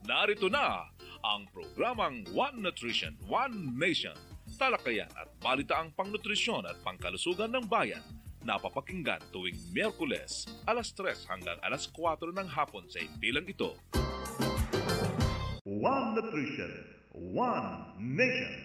Narito na ang programang One Nutrition, One Nation. Talakayan at balitaang pangnutrisyon at pangkalusugan ng bayan. Napapakinggan tuwing Miyerkules, alas 3 hanggang alas 4 ng hapon sa impilang ito. One Nutrition, One Nation.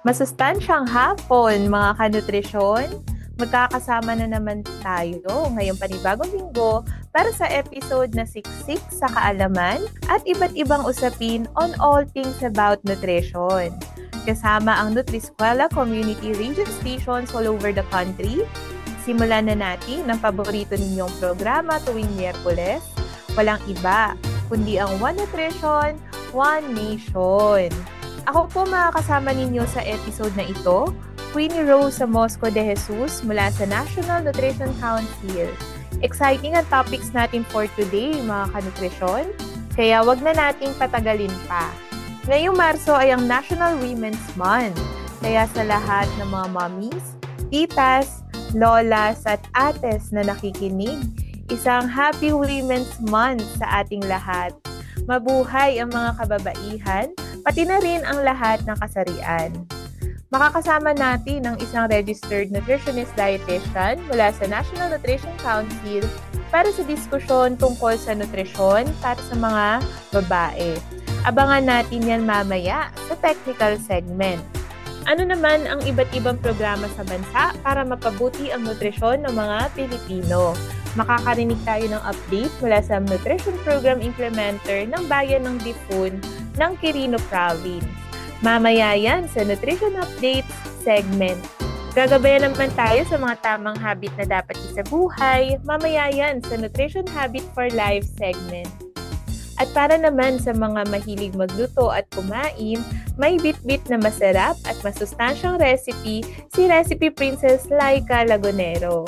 Masustansyang hapon, mga kanutrisyon. Magkakasama na naman tayo ngayong panibagong linggo para sa episode na siksik sa kaalaman at iba't ibang usapin on all things about nutrition. Kasama ang Nutriskwela Community Radio Stations all over the country. Simulan na natin ang paborito ninyong programa tuwing Miyerkules. Walang iba, kundi ang One Nutrition, One Nation. Ako po makakasama ninyo sa episode na ito, Queenie Rose Mosco de Jesus mula sa National Nutrition Council. Exciting ang topics natin for today, mga kanutrisyon, kaya wag na nating patagalin pa. Ngayong Marso ay ang National Women's Month, kaya sa lahat ng mga mommies, titas, lolas at ates na nakikinig, isang Happy Women's Month sa ating lahat. Mabuhay ang mga kababaihan, pati na rin ang lahat ng kasarian. Makakasama natin ang isang registered nutritionist dietitian mula sa National Nutrition Council para sa diskusyon tungkol sa nutrisyon para sa mga babae. Abangan natin yan mamaya sa technical segment. Ano naman ang iba't ibang programa sa bansa para mapabuti ang nutrisyon ng mga Pilipino? Makakarinig tayo ng update mula sa Nutrition Program Implementer ng Bayan ng Difun ng Quirino Province. Mamaya yan sa Nutrition Updates segment. Gagabayan naman tayo sa mga tamang habit na dapat isabuhay. Mamaya yan sa Nutrition Habit for Life segment. At para naman sa mga mahilig magluto at kumain, may bit-bit na masarap at masustansyang recipe si Recipe Princess Laika Lagunero.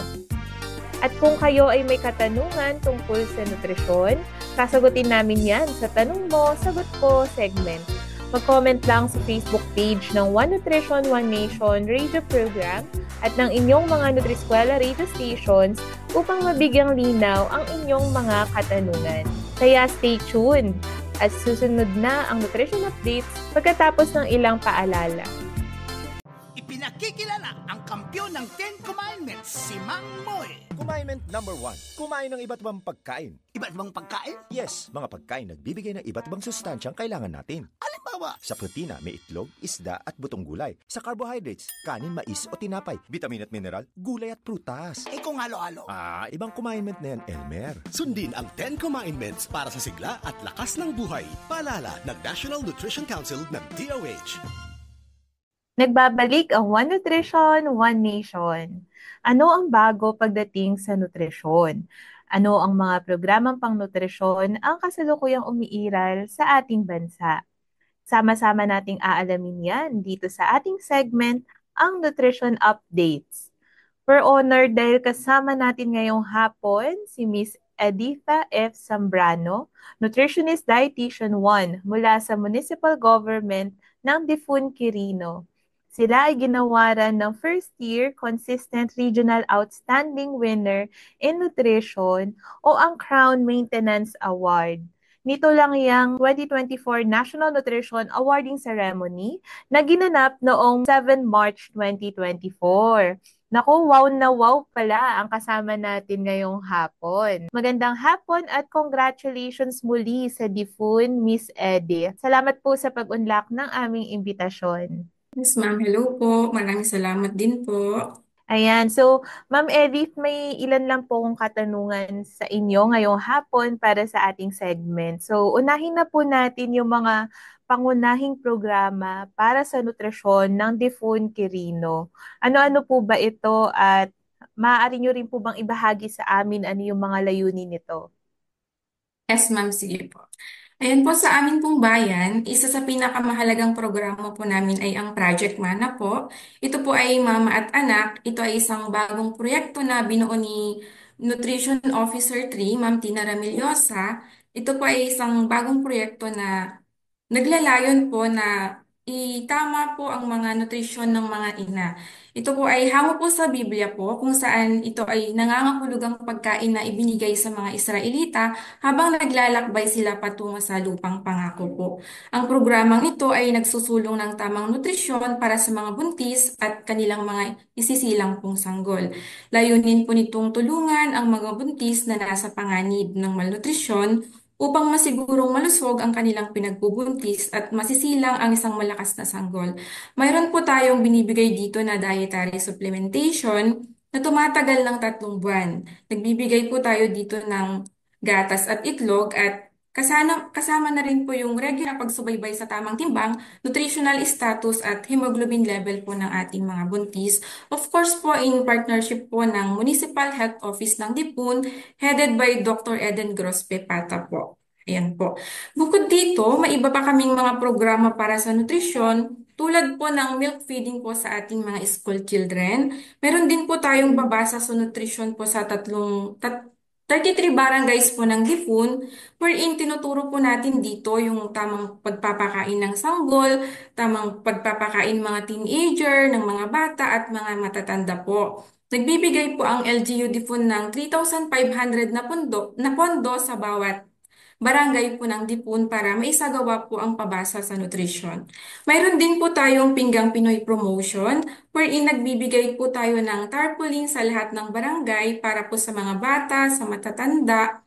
At kung kayo ay may katanungan tungkol sa nutrisyon, sasagutin namin yan sa Tanong Mo, Sagot Ko segment. Mag-comment lang sa Facebook page ng One Nutrition, One Nation radio program at ng inyong mga Nutriskwela radio stations upang mabigyang linaw ang inyong mga katanungan. Kaya stay tuned at susunod na ang Nutrition Updates pagkatapos ng ilang paalala. Ipinakikilala ang kampyon ng 10 Commandments, si Mang Moy. Commandment number 1. Kumain ng iba't ibang pagkain. Iba't ibang pagkain? Yes, mga pagkain nagbibigay ng iba't ibang sustansyang kailangan natin. Halimbawa, Sa protina, may itlog, isda at butong gulay. Sa carbohydrates, kanin, mais o tinapay. Vitamin at mineral, gulay at prutas. kung halo-halo. Ibang commandment na yan, Elmer. Sundin ang 10 Commandments para sa sigla at lakas ng buhay. Paalala ng National Nutrition Council ng DOH. Nagbabalik ang One Nutrition, One Nation. Ano ang bago pagdating sa nutrisyon? Ano ang mga programang pangnutrisyon ang kasalukuyang umiiral sa ating bansa? Sama-sama nating aalamin yan dito sa ating segment, ang Nutrition Updates. We're honored dahil kasama natin ngayong hapon si Miss Editha F. Zambrano, Nutritionist Dietitian 1 mula sa Municipal Government ng Difun, Quirino. Sila ay ginawaran ng first year Consistent Regional Outstanding Winner in Nutrition o ang Crown Maintenance Award. Nito lang yung 2024 National Nutrition Awarding Ceremony na ginanap noong 7 March 2024. Naku, wow na wow pala ang kasama natin ngayong hapon. Magandang hapon at congratulations muli sa Difun, Miss Edith. Salamat po sa pag-unlock ng aming imbitasyon. Yes, ma'am. Hello po. Maraming salamat din po. Ayan, so Ma'am Edith, may ilan lang po kong katanungan sa inyo ngayong hapon para sa ating segment. So unahin na po natin yung mga pangunahing programa para sa nutrisyon ng Difun Quirino. Ano-ano po ba ito at maaari nyo rin po bang ibahagi sa amin ano yung mga layunin nito? Yes, ma'am. Sige po. Ayan po, sa amin pong bayan, isa sa pinakamahalagang programa po namin ay ang Project Mana po. Ito po ay Mama at Anak. Ito ay isang bagong proyekto na binuo ni Nutrition Officer 3, Ma'am Tina Ramillosa. Ito po ay isang bagong proyekto na naglalayon po na itama po ang mga nutrisyon ng mga ina. Ito po ay hango po sa Biblia po kung saan ito ay nangangahulugang pagkain na ibinigay sa mga Israelita habang naglalakbay sila patungo sa lupang pangako po. Ang programang ito ay nagsusulong ng tamang nutrisyon para sa mga buntis at kanilang mga isisilang pong sanggol. Layunin po nitong tulungan ang mga buntis na nasa panganib ng malnutrisyon upang masigurong malusog ang kanilang pinagbubuntis at masisilang ang isang malakas na sanggol. Mayroon po tayong binibigay dito na dietary supplementation na tumatagal ng 3 buwan. Nagbibigay po tayo dito ng gatas at itlog at kasama na rin po yung regular pagsubaybay sa tamang timbang, nutritional status at hemoglobin level po ng ating mga buntis. Of course po, in partnership po ng Municipal Health Office ng Dipun, headed by Dr. Eden Grospe Pata po. Ayan po. Bukod dito, may iba pa kaming mga programa para sa nutrisyon, tulad po ng milk feeding po sa ating mga school children. Meron din po tayong babasa sa nutrisyon po sa 33 barangays po ng Dipun, wherein tinuturo po natin dito yung tamang pagpapakain ng sanggol, tamang pagpapakain mga teenager, ng mga bata at mga matatanda po. Nagbibigay po ang LGU Dipun ng 3,500 na pondo sa bawat barangay po ng Dipun para maisagawa po ang pabasa sa nutrisyon. Mayroon din po tayong Pinggang Pinoy Promotion wherein nagbibigay po tayo ng tarpaulin sa lahat ng barangay para po sa mga bata, sa matatanda,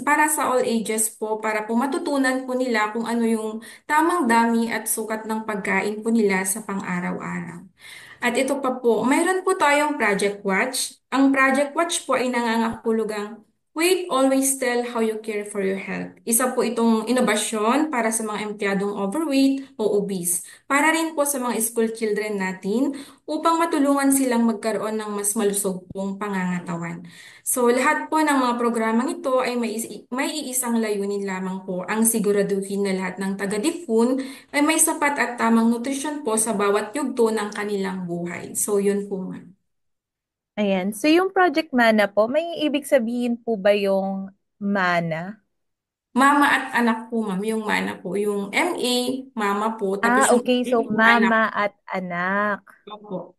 para sa all ages po, para po matutunan po nila kung ano yung tamang dami at sukat ng pagkain po nila sa pang-araw-araw. At ito pa po, mayroon po tayong Project Watch. Ang Project Watch po ay nangangahulugang Wait, always tell how you care for your health. Isa po itong inobasyon para sa mga empleyadong overweight o obese. Para rin po sa mga school children natin upang matulungan silang magkaroon ng mas malusog pong pangangatawan. So lahat po ng mga programang ito ay may iisang layunin lamang po ang siguraduhin na lahat ng taga-Dipun ay may sapat at tamang nutrisyon po sa bawat yugto ng kanilang buhay. So yun po ma'am. Ayan. So yung Project Mana po, may ibig sabihin po ba yung mana? Mama at anak po, ma'am. Yung mana po. Yung MA, mama po. Tapos Ah, yung okay. A, So yung anak mama at anak. po.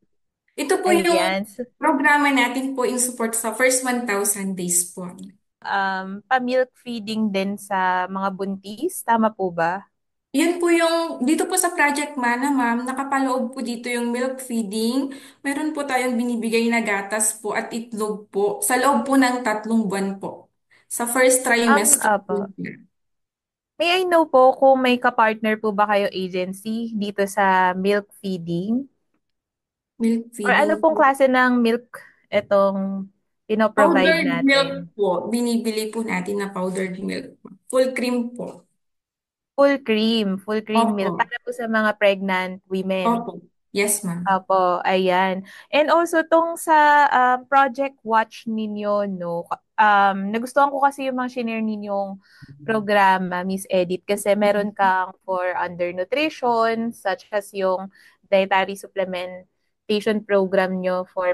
Ito po yung Ayan. So, programa natin po in support sa first 1,000 days po. pa-milk feeding din sa mga buntis. Tama po ba? Yun po yung, dito po sa Project Mana, ma'am, nakapaloob po dito yung milk feeding. Meron po tayong binibigay na gatas po at itlog po sa loob po ng 3 buwan po. Sa first trimester po. Apo. May I know po kung may kapartner po ba kayo agency dito sa milk feeding? Milk Or ano feeding pong po. klase ng milk itong pinoprovide Powdered milk natin? po. Binibili po natin na powdered milk. Full cream po. Full cream milk Opo. para po sa mga pregnant women. Opo. Yes, ma'am. Opo, ayan. And also, tong sa Project Watch ninyo, no, nagustuhan ko kasi yung mga shinare ninyong programa, Miss Edith, kasi meron kang for undernutrition, such as yung dietary supplementation program nyo for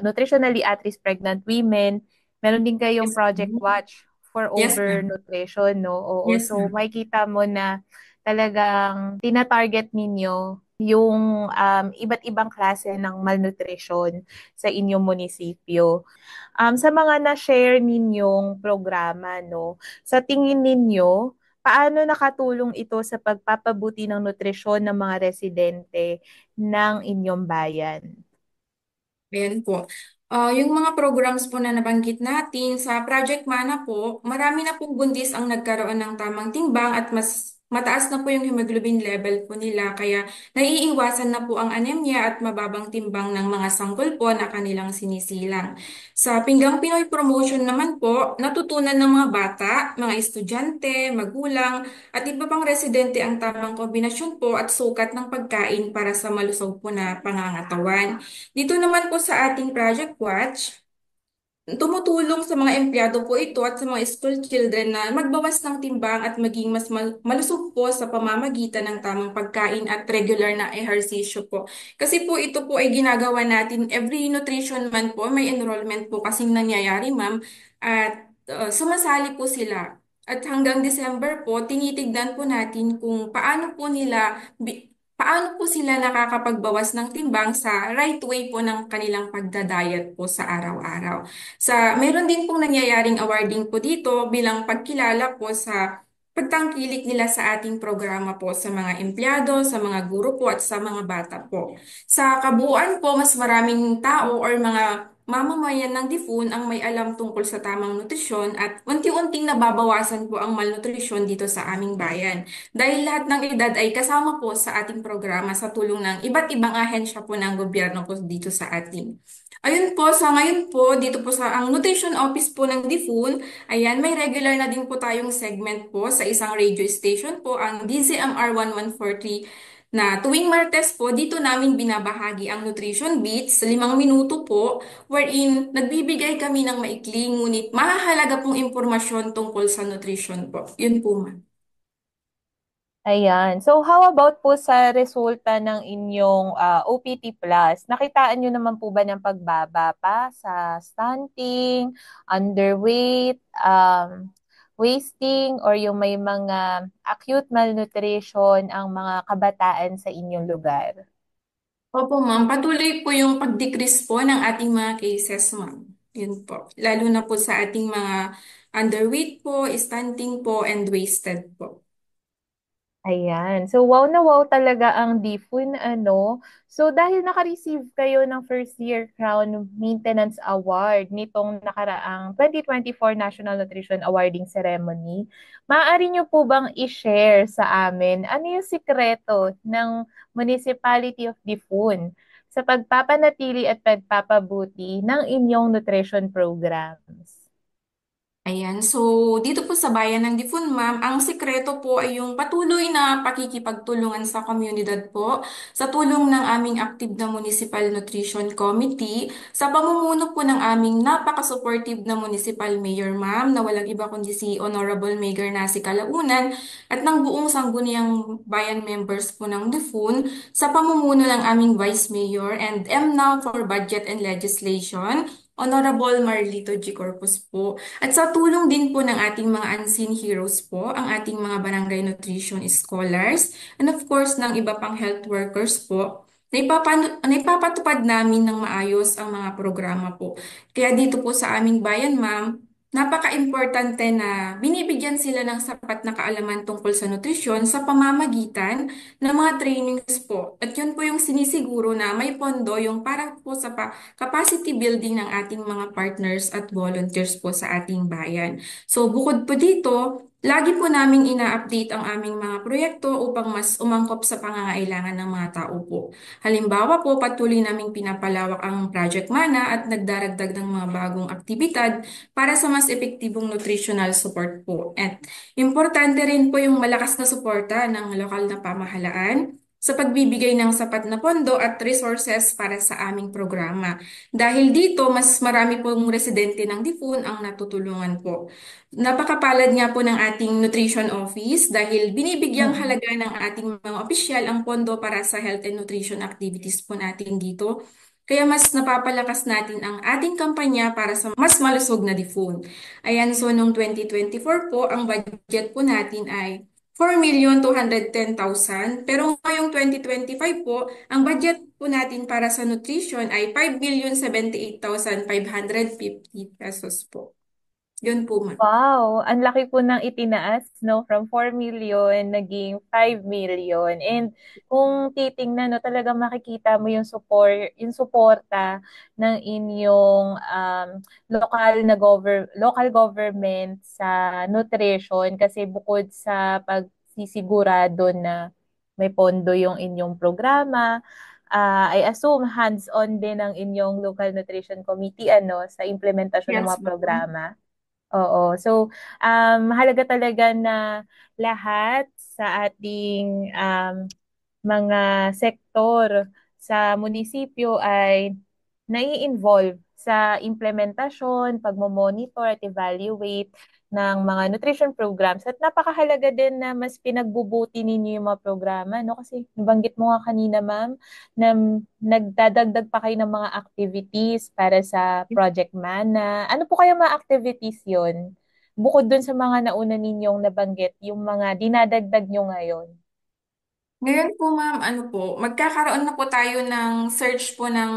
nutritionally at-risk pregnant women. Meron din kayong Yes, Project ma'am. Watch for Yes, ma'am. overnutrition, no? Oo, Yes, so ma'am. makikita mo na talagang tina-target ninyo yung iba't ibang klase ng malnutrition sa inyong munisipyo. Sa mga na-share ninyong programa, no, sa tingin ninyo, paano nakatulong ito sa pagpapabuti ng nutrisyon ng mga residente ng inyong bayan? Ayan po. Yung mga programs po na nabanggit natin sa Project Mana po, marami na pong buntis ang nagkaroon ng tamang timbang at mas mataas na po yung hemoglobin level po nila. Kaya naiiwasan na po ang anemia at mababang timbang ng mga sanggol po na kanilang sinisilang. Sa Pinggang Pinoy Promotion naman po, natutunan ng mga bata, mga estudyante, magulang, at iba pang residente ang tamang kombinasyon po at sukat ng pagkain para sa malusog po na pangangatawan. Dito naman po sa ating Project Watch, tumutulong sa mga empleyado po ito at sa mga school children na magbawas ng timbang at maging mas malusog po sa pamamagitan ng tamang pagkain at regular na ehersisyo po. Kasi po ito po ay ginagawa natin every nutrition month po, may enrollment po kasing nangyayari, ma'am, at sumasali po sila. At hanggang December po, tinitignan po natin kung paano po nila paano po sila nakakapagbawas ng timbang sa right way po ng kanilang pagdadayat po sa araw-araw. Meron din pong nangyayaring awarding po dito bilang pagkilala po sa pagtangkilik nila sa ating programa po sa mga empleyado, sa mga guro po at sa mga bata po. Sa kabuuan po, mas maraming tao or mga mamamayan ng Difun ang may alam tungkol sa tamang nutrisyon at unti-unting nababawasan po ang malnutrisyon dito sa aming bayan. Dahil lahat ng edad ay kasama po sa ating programa sa tulong ng iba't ibang ahensya po ng gobyerno po dito sa atin. Ayun po, sa ngayon po, dito po sa ang Nutrition Office po ng Difun, ayan, may regular na din po tayong segment po sa isang radio station po, ang DZMR 1143, na tuwing Martes po, dito namin binabahagi ang Nutrition Beats, 5 minuto po, wherein nagbibigay kami ng maikling ngunit mahahalaga pong impormasyon tungkol sa nutrition po. Yun po, ma'am. Ayan. So, how about po sa resulta ng inyong OPT Plus? Nakitaan nyo naman po ba ng pagbaba pa sa stunting, underweight, wasting, or yung may mga acute malnutrition ang mga kabataan sa inyong lugar? Opo, ma'am. Patuloy po yung pag-decrease po ng ating mga cases, ma'am. Yun po. Lalo na po sa ating mga underweight po, stunting po, and wasted po. Ayan. So, wow na wow talaga ang DFUN, ano. So, dahil naka-receive kayo ng First Year Crown Maintenance Award nitong nakaraang 2024 National Nutrition Awarding Ceremony, maaari nyo po bang i-share sa amin ano yung sikreto ng Municipality of DFUN sa pagpapanatili at pagpapabuti ng inyong nutrition programs? Ayan. So, dito po sa bayan ng Difun, ma'am, ang sikreto po ay yung patuloy na pakikipagtulungan sa komunidad po sa tulong ng aming active na Municipal Nutrition Committee sa pamumuno po ng aming napaka-supportive na Municipal Mayor, ma'am, na walang iba kundi si Honorable Mayor Nasi Kalaunan at ng buong sangguniang bayan members po ng Difun sa pamumuno ng aming Vice Mayor and MNAW for Budget and Legislation, Honorable Marlito G. Corpus po. At sa tulong din po ng ating mga unseen heroes po, ang ating mga barangay nutrition scholars, and of course ng iba pang health workers po, naipapatupad namin ng maayos ang mga programa po. Kaya dito po sa aming bayan, ma'am, napaka-importante na binibigyan sila ng sapat na kaalaman tungkol sa nutrisyon sa pamamagitan ng mga trainings po. At yun po yung sinisiguro na may pondo yung para po sa capacity building ng ating mga partners at volunteers po sa ating bayan. So bukod po dito, lagi po naming ina-update ang aming mga proyekto upang mas umangkop sa pangangailangan ng mga tao po. Halimbawa po, patuloy naming pinapalawak ang Project Mana at nagdaragdag ng mga bagong aktibidad para sa mas epektibong nutritional support po. At importante rin po yung malakas na suporta ng lokal na pamahalaan sa pagbibigay ng sapat na pondo at resources para sa aming programa. Dahil dito, mas marami pong residente ng Difun ang natutulungan po. Napakapalad nga po ng ating nutrition office dahil binibigyang Mm. halaga ng ating mga opisyal ang pondo para sa health and nutrition activities po natin dito. Kaya mas napapalakas natin ang ating kampanya para sa mas malusog na Difun. Ayan, so noong 2024 po, ang budget po natin ay 4,210,000. Pero ngayong 2025 po, ang budget po natin para sa nutrition ay 5,078,550 pesos po. Yun po, ma'am. Wow, ang laki po ng itinaas, no? From 4 million, naging 5 million. And kung titingnan, no, talagang makikita mo yung suporta ng inyong local government sa nutrition kasi bukod sa pagsisigurado na may pondo yung inyong programa, I assume hands-on din ang inyong local nutrition committee ano sa implementasyon ng Yes, mga ma'am. programa. Oo. So, mahalaga talaga na lahat sa ating mga sektor sa munisipyo ay nai-involve sa implementasyon, pagmo-monitor at evaluate ng mga nutrition programs. At napakahalaga din na mas pinagbubuti ninyo yung mga programa, no? Kasi nabanggit mo nga kanina, ma'am, na nagdadagdag pa kayo ng mga activities para sa Project Mana. Ano po kaya mga activities yon? Bukod dun sa mga nauna ninyong nabanggit, yung mga dinadagdag nyo ngayon. Ngayon po ma'am, ano po, magkakaroon na po tayo ng search po ng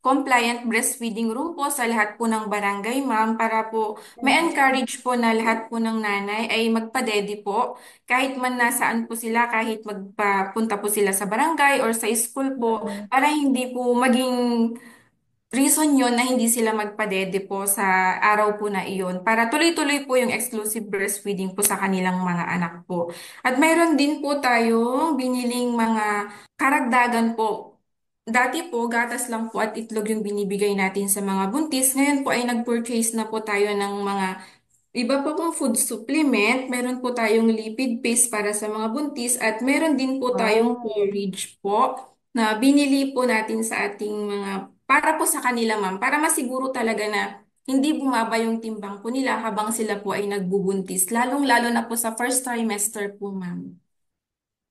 compliant breastfeeding room po sa lahat po ng barangay, ma'am, para po ma-encourage po na lahat po ng nanay ay magpadede po. Kahit man nasaan po sila, kahit magpapunta po sila sa barangay or sa school po, Mm. para hindi po maging reason yun na hindi sila magpadede po sa araw po na iyon para tuloy-tuloy po yung exclusive breastfeeding po sa kanilang mga anak po. At mayroon din po tayong biniling mga karagdagan po. Dati po, gatas lang po at itlog yung binibigay natin sa mga buntis. Ngayon po ay nag-purchase na po tayo ng mga iba pa pong food supplement. Meron po tayong lipid paste para sa mga buntis at meron din po tayong Wow. porridge po na binili po natin sa ating mga para po sa kanila, ma'am, para masiguro talaga na hindi bumaba yung timbang po nila habang sila po ay nagbubuntis, lalong-lalo na po sa first trimester po, ma'am.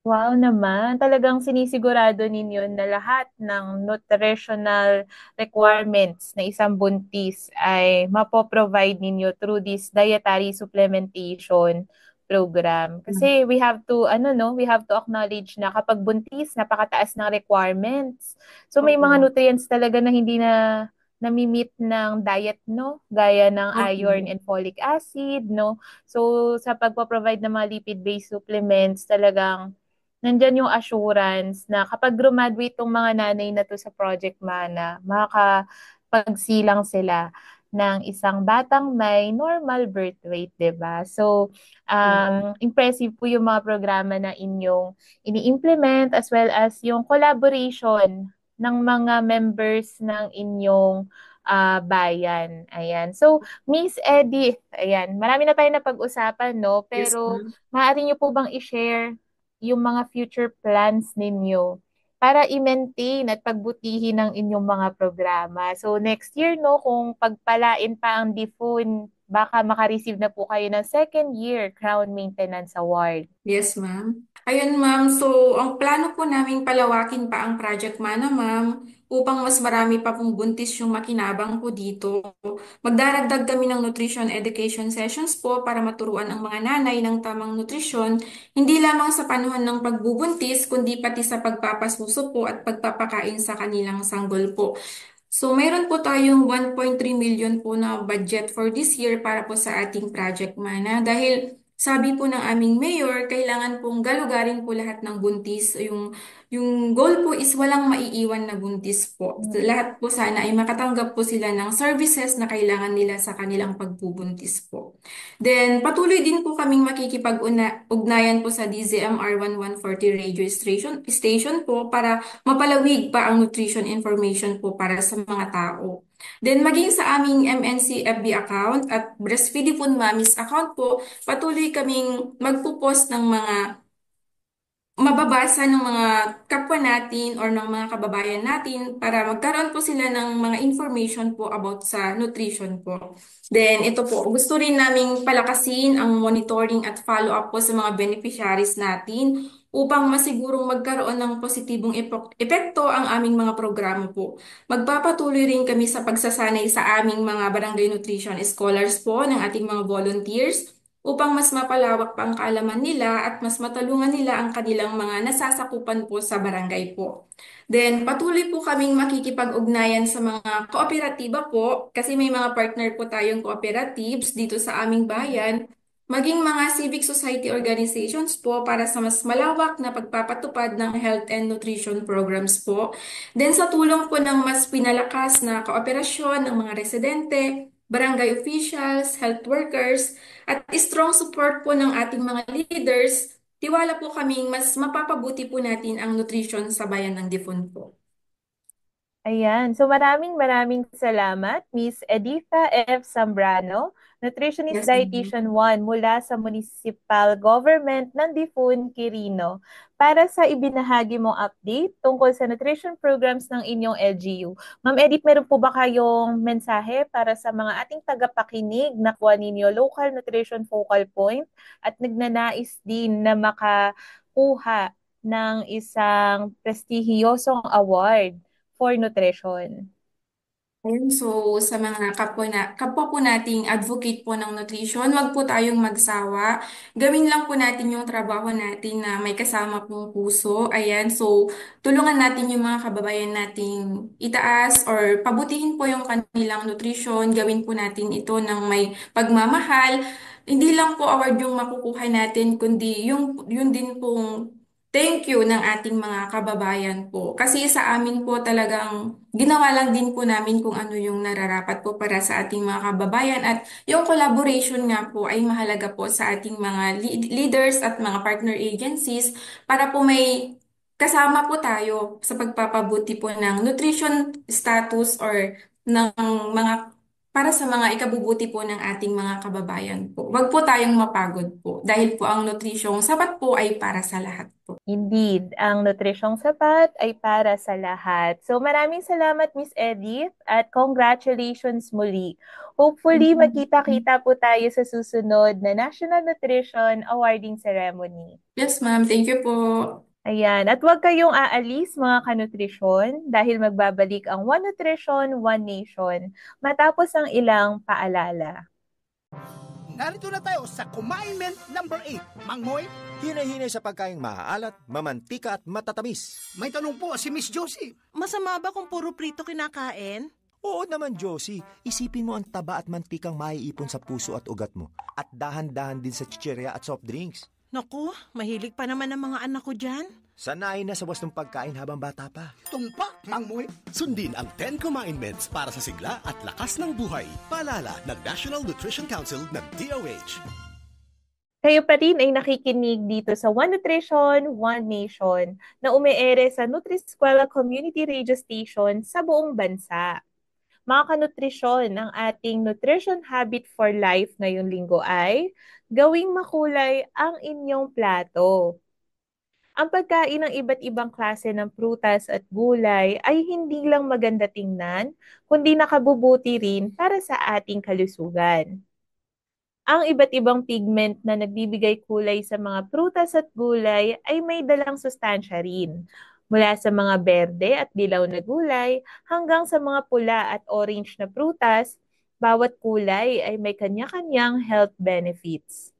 Wow naman, talagang sinisigurado ninyo na lahat ng nutritional requirements na isang buntis ay mapoprovide ninyo through this dietary supplementation program. Kasi we have to, we have to acknowledge na kapag buntis, napakataas ng requirements. So may mga Opo. nutrients talaga na hindi na nami-meet ng diet, no? Gaya ng iron Opo. and folic acid, no? So sa pagpo-provide ng mga lipid-based supplements, talagang nandyan yung assurance na kapag graduate tong mga nanay na to sa Project Mana, makakapagsilang sila ng isang batang may normal birth weight, 'di ba? So, impressive po yung mga programa na inyong ini-implement as well as yung collaboration ng mga members ng inyong bayan. Ayan. So, Miss Edith, ayan, marami na tayo na pag-usapan, no? Yes, Pero ma'am. maaari niyo po bang i-share yung mga future plans ninyo para i-maintain at pagbutihin ang inyong mga programa. So next year, no, kung pagpalain pa ang DIFUN, baka makareceive na po kayo ng second year Crown Maintenance Award. Yes, ma'am. Ayun, ma'am. So, ang plano po namin palawakin pa ang Project Mana, ma'am, upang mas marami pa pong buntis yung makinabang po dito. Magdaragdag kami ng nutrition education sessions po para maturuan ang mga nanay ng tamang nutrisyon, hindi lamang sa panahon ng pagbubuntis, kundi pati sa pagpapasuso po at pagpapakain sa kanilang sanggol po. So, mayroon po tayong 1.3 million po na budget for this year para po sa ating Project Mana. Dahil sabi po ng aming mayor, kailangan pong galugarin po lahat ng buntis. Yung goal po is walang maiiwan na buntis po. Mm. Lahat po sana ay makatanggap po sila ng services na kailangan nila sa kanilang pagbubuntis po. Then, patuloy din po kaming makikipag-ugnayan po sa DZMR 1140 radio station po para mapalawig pa ang nutrition information po para sa mga tao. Then maging sa aming MNC FB account at Breastfeeding Mommies account po, patuloy kaming magpo-post ng mga mababasa ng mga kapwa natin or ng mga kababayan natin para magkaroon po sila ng mga information po about sa nutrition po. Then ito po, gusto rin naming palakasin ang monitoring at follow-up po sa mga beneficiaries natin upang masigurong magkaroon ng positibong epekto ang aming mga programa po. Magpapatuloy rin kami sa pagsasanay sa aming mga barangay nutrition scholars po ng ating mga volunteers upang mas mapalawak pa ang kaalaman nila at mas matalungan nila ang kanilang mga nasasakupan po sa barangay po. Then, patuloy po kaming makikipag-ugnayan sa mga kooperatiba po kasi may mga partner po tayong cooperatives dito sa aming bayan, maging mga civic society organizations po para sa mas malawak na pagpapatupad ng health and nutrition programs po. Then, sa tulong po ng mas pinalakas na kooperasyon ng mga residente, barangay officials, health workers, at strong support po ng ating mga leaders, tiwala po kaming mas mapapabuti po natin ang nutrition sa bayan ng Difon po. Ayan. So maraming maraming salamat, Miss Editha F. Zambrano, Nutritionist Yes, ma'am. Dietitian 1 mula sa Municipal Government ng Difun, Quirino, para sa ibinahagi mong update tungkol sa nutrition programs ng inyong LGU. Ma'am Edith, meron po ba kayong mensahe para sa mga ating tagapakinig na kuha ninyo local nutrition focal point at nagnanais din na makakuha ng isang prestihiyosong award for nutrition? Ayun, so sa mga kapwa po nating advocate po ng nutrition, wag po tayong magsawa. Gawin lang po natin yung trabaho natin na may kasama pong puso. Ayan, so tulungan natin yung mga kababayan nating itaas or pabutihin po yung kanilang nutrition. Gawin po natin ito ng may pagmamahal. Hindi lang po award yung makukuha natin, kundi yung din pong thank you ng ating mga kababayan po. Kasi sa amin po talagang ginawa lang din po namin kung ano yung nararapat po para sa ating mga kababayan at yung collaboration nga po ay mahalaga po sa ating mga leaders at mga partner agencies para po may kasama po tayo sa pagpapabuti po ng nutrition status or ng mga para sa mga ikabubuti po ng ating mga kababayan po. Huwag po tayong mapagod po dahil po ang nutrisyong sapat po ay para sa lahat po. Indeed, ang nutrisyong sapat ay para sa lahat. So maraming salamat Miss Edith at congratulations muli. Hopefully magkita-kita po tayo sa susunod na National Nutrition Awarding Ceremony. Yes, ma'am. Thank you po. Ayan, at huwag kayong aalis mga kanutrisyon dahil magbabalik ang One Nutrition, One Nation matapos ang ilang paalala. Narito na tayo sa Kumain number 8. Mang Moy, Hinay-hinay sa pagkaing maaalat, mamantika at matatamis. may tanong po si Miss Josie. Masama ba kung puro prito kinakain? Oo naman, Josie. Isipin mo ang taba at mantikang maiipon sa puso at ugat mo. At dahan-dahan din sa chichirya at soft drinks. Naku, mahilig pa naman ang mga anak ko dyan. Sanayin na sa wastong pagkain habang bata pa. Tumpak, Mang Moy. Sundin ang 10 Commandments para sa sigla at lakas ng buhay. Paalala ng National Nutrition Council ng DOH. Kayo pa rin ay nakikinig dito sa One Nutrition, One Nation na umeere sa Nutri-Eskwela Community Radio Station sa buong bansa. Mga kanutrisyon, ang ating Nutrition Habit for Life ngayong linggo ay gawing makulay ang inyong plato. Ang pagkain ng iba't ibang klase ng prutas at gulay ay hindi lang maganda tingnan, kundi nakabubuti rin para sa ating kalusugan. Ang iba't ibang pigment na nagbibigay kulay sa mga prutas at gulay ay may dalang sustansya rin. Mula sa mga berde at dilaw na gulay hanggang sa mga pula at orange na prutas, bawat kulay ay may kanya-kanyang health benefits.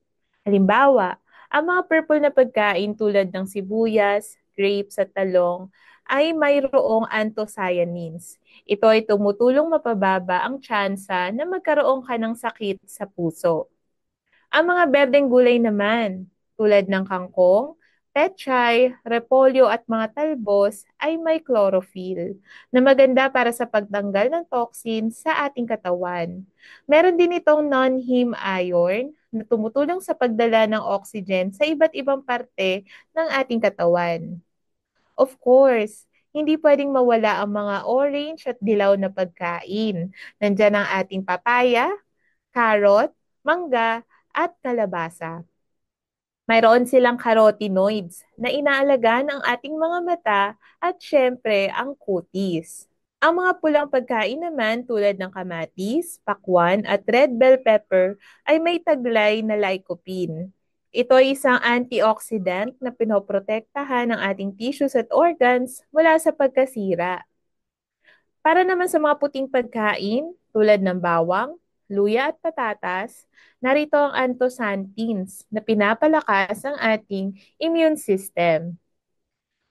Halimbawa, ang mga purple na pagkain tulad ng sibuyas, grapes at talong ay mayroong anthocyanins. Ito ay tumutulong mapababa ang tsansa na magkaroon ka ng sakit sa puso. Ang mga berdeng gulay naman, tulad ng kangkong, pechay, repolyo at mga talbos ay may chlorophyll na maganda para sa pagtanggal ng toxin sa ating katawan. Meron din itong non-heme iron na tumutulong sa pagdala ng oxygen sa iba't ibang parte ng ating katawan. Of course, hindi pwedeng mawala ang mga orange at dilaw na pagkain. Nandyan ang ating papaya, carrot, mangga, at kalabasa. Mayroon silang carotenoids na inaalagaan ang ating mga mata at syempre ang kutis. Ang mga pulang pagkain naman tulad ng kamatis, pakwan at red bell pepper ay may taglay na lycopene. Ito ay isang antioxidant na pinoprotektahan ng ating tissues at organs mula sa pagkasira. Para naman sa mga puting pagkain tulad ng bawang, luya at patatas, narito ang anthocyanins na pinapalakas ang ating immune system.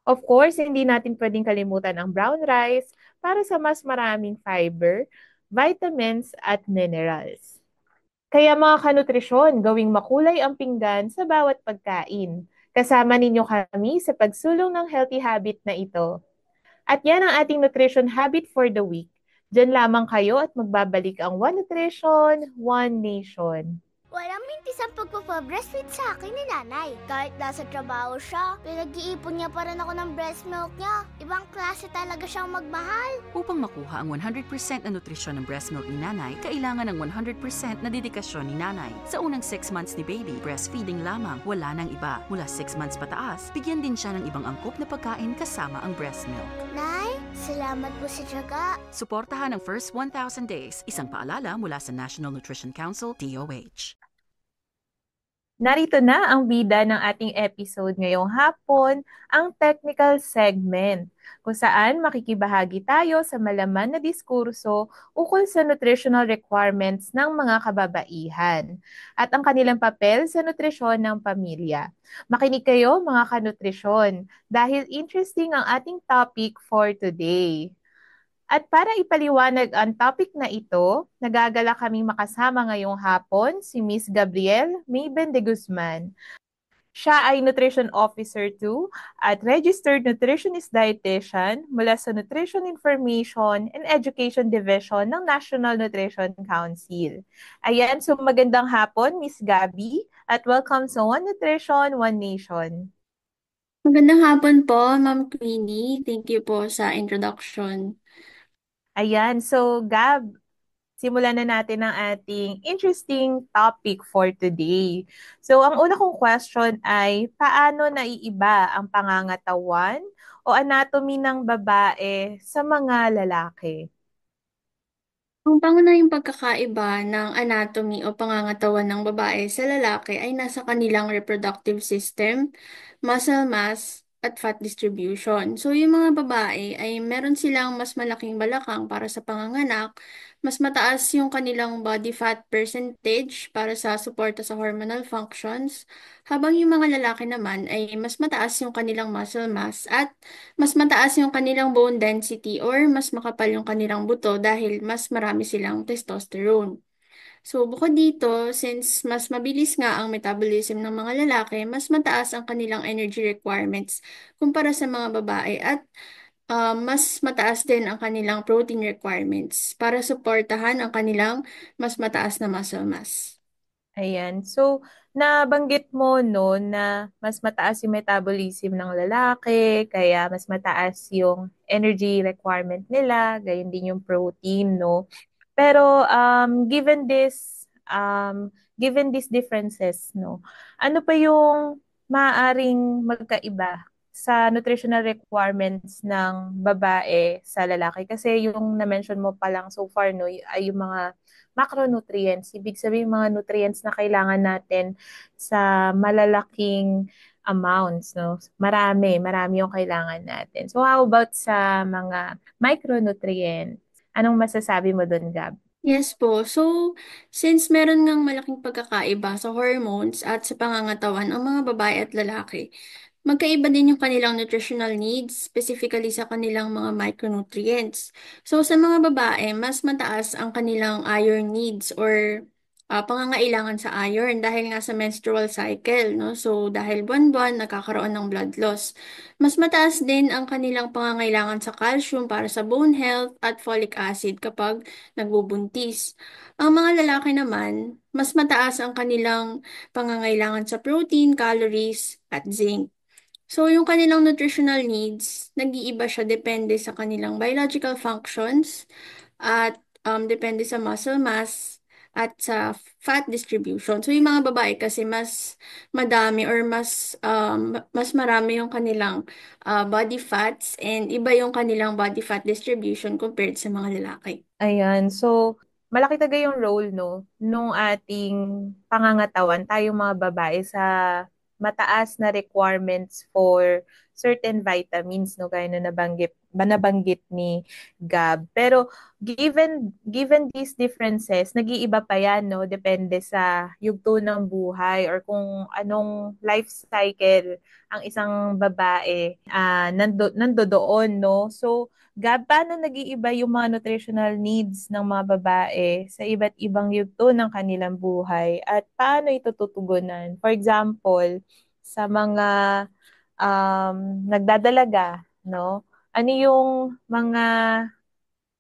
Of course, hindi natin pwedeng kalimutan ang brown rice para sa mas maraming fiber, vitamins at minerals. Kaya mga kanutrisyon, gawing makulay ang pinggan sa bawat pagkain. Kasama ninyo kami sa pagsulong ng healthy habit na ito. At yan ang ating nutrition habit for the week. Diyan lamang kayo at magbabalik ang One Nutrition, One Nation. Walang mintis ang pagpapabreastfeed sa akin ni nanay. Kahit nasa trabaho siya, pinag-iipon niya pa rin ako ng breast milk niya. Ibang klase talaga siyang magmahal. Upang makuha ang 100% na nutrisyon ng breast milk ni nanay, kailangan ng 100% na dedikasyon ni nanay. Sa unang 6 months ni baby, breastfeeding lamang, wala nang iba. Mula 6 months pataas, bigyan din siya ng ibang angkop na pagkain kasama ang breast milk. Nay, salamat po sa tiyaga. Suportahan ang first 1,000 days. Isang paalala mula sa National Nutrition Council, DOH. Narito na ang bida ng ating episode ngayong hapon, ang technical segment, kung saan makikibahagi tayo sa malaman na diskurso ukol sa nutritional requirements ng mga kababaihan at ang kanilang papel sa nutrisyon ng pamilya. Makinig kayo mga kanutrisyon dahil interesting ang ating topic for today. At para ipaliwanag ang topic na ito, nagagala kaming makasama ngayong hapon si Miss Gabrielle Mayben de Guzman. Siya ay Nutrition Officer 2 at Registered Nutritionist Dietitian mula sa Nutrition Information and Education Division ng National Nutrition Council. Ayan, so magandang hapon, Miss Gabi, at welcome sa One Nutrition, One Nation. Magandang hapon po, Ma'am Queenie. Thank you po sa introduction. Ayan, so Gab, simulan na natin ang ating interesting topic for today. So, ang una kong question ay, paano naiiba ang pangangatawan o anatomy ng babae sa mga lalaki? Ang pangunahing pagkakaiba ng anatomy o pangangatawan ng babae sa lalaki ay nasa kanilang reproductive system, muscle mass, at fat distribution. So, yung mga babae ay meron silang mas malaking balakang para sa panganganak, mas mataas yung kanilang body fat percentage para sa suporta sa hormonal functions, habang yung mga lalaki naman ay mas mataas yung kanilang muscle mass at mas mataas yung kanilang bone density or mas makapal yung kanilang buto dahil mas marami silang testosterone. So, bukod dito, since mas mabilis nga ang metabolism ng mga lalaki, mas mataas ang kanilang energy requirements kumpara sa mga babae at mas mataas din ang kanilang protein requirements para suportahan ang kanilang mas mataas na muscle mass. Ayan. So, nabanggit mo no na mas mataas yung metabolism ng lalaki, kaya mas mataas yung energy requirement nila, gayon din yung protein, no? Pero given these differences, no, ano pa yung maaaring magkaiba sa nutritional requirements ng babae sa lalaki? Kasi yung na-mention mo pa lang so far, no, ay yung mga macronutrients. Ibig sabihin mga nutrients na kailangan natin sa malalaking amounts, no? Marami yung kailangan natin. So how about sa mga micronutrients? Anong masasabi mo doon, Gab? Yes po. So, since meron ngang malaking pagkakaiba sa hormones at sa pangangatawan ang mga babae at lalaki, magkaiba din yung kanilang nutritional needs, specifically sa kanilang mga micronutrients. So, sa mga babae, mas mataas ang kanilang iron needs or pangangailangan sa iron dahil nga sa menstrual cycle, no? So, dahil buwan-buwan nagkakaroon ng blood loss. Mas mataas din ang kanilang pangangailangan sa calcium para sa bone health at folic acid kapag nagbubuntis. Ang mga lalaki naman, mas mataas ang kanilang pangangailangan sa protein, calories, at zinc. So, yung kanilang nutritional needs, nag-iiba siya depende sa kanilang biological functions at depende sa muscle mass at sa fat distribution. So, yung mga babae kasi mas madami or mas marami yung kanilang body fats and iba yung kanilang body fat distribution compared sa mga lalaki. Ayan. So, malaki talaga yung role, no, nung ating pangangatawan, tayong mga babae sa mataas na requirements for certain vitamins, no, gaya na nabanggit ni Gab. Pero given these differences, nag-iiba pa yan, no, depende sa yugto ng buhay or kung anong life cycle ang isang babae nandoon, no. So, Gab, paano nag-iiba yung mga nutritional needs ng mga babae sa iba't ibang yugto ng kanilang buhay at paano ito tutugunan? For example, sa mga nagdadalaga, no? Ano yung mga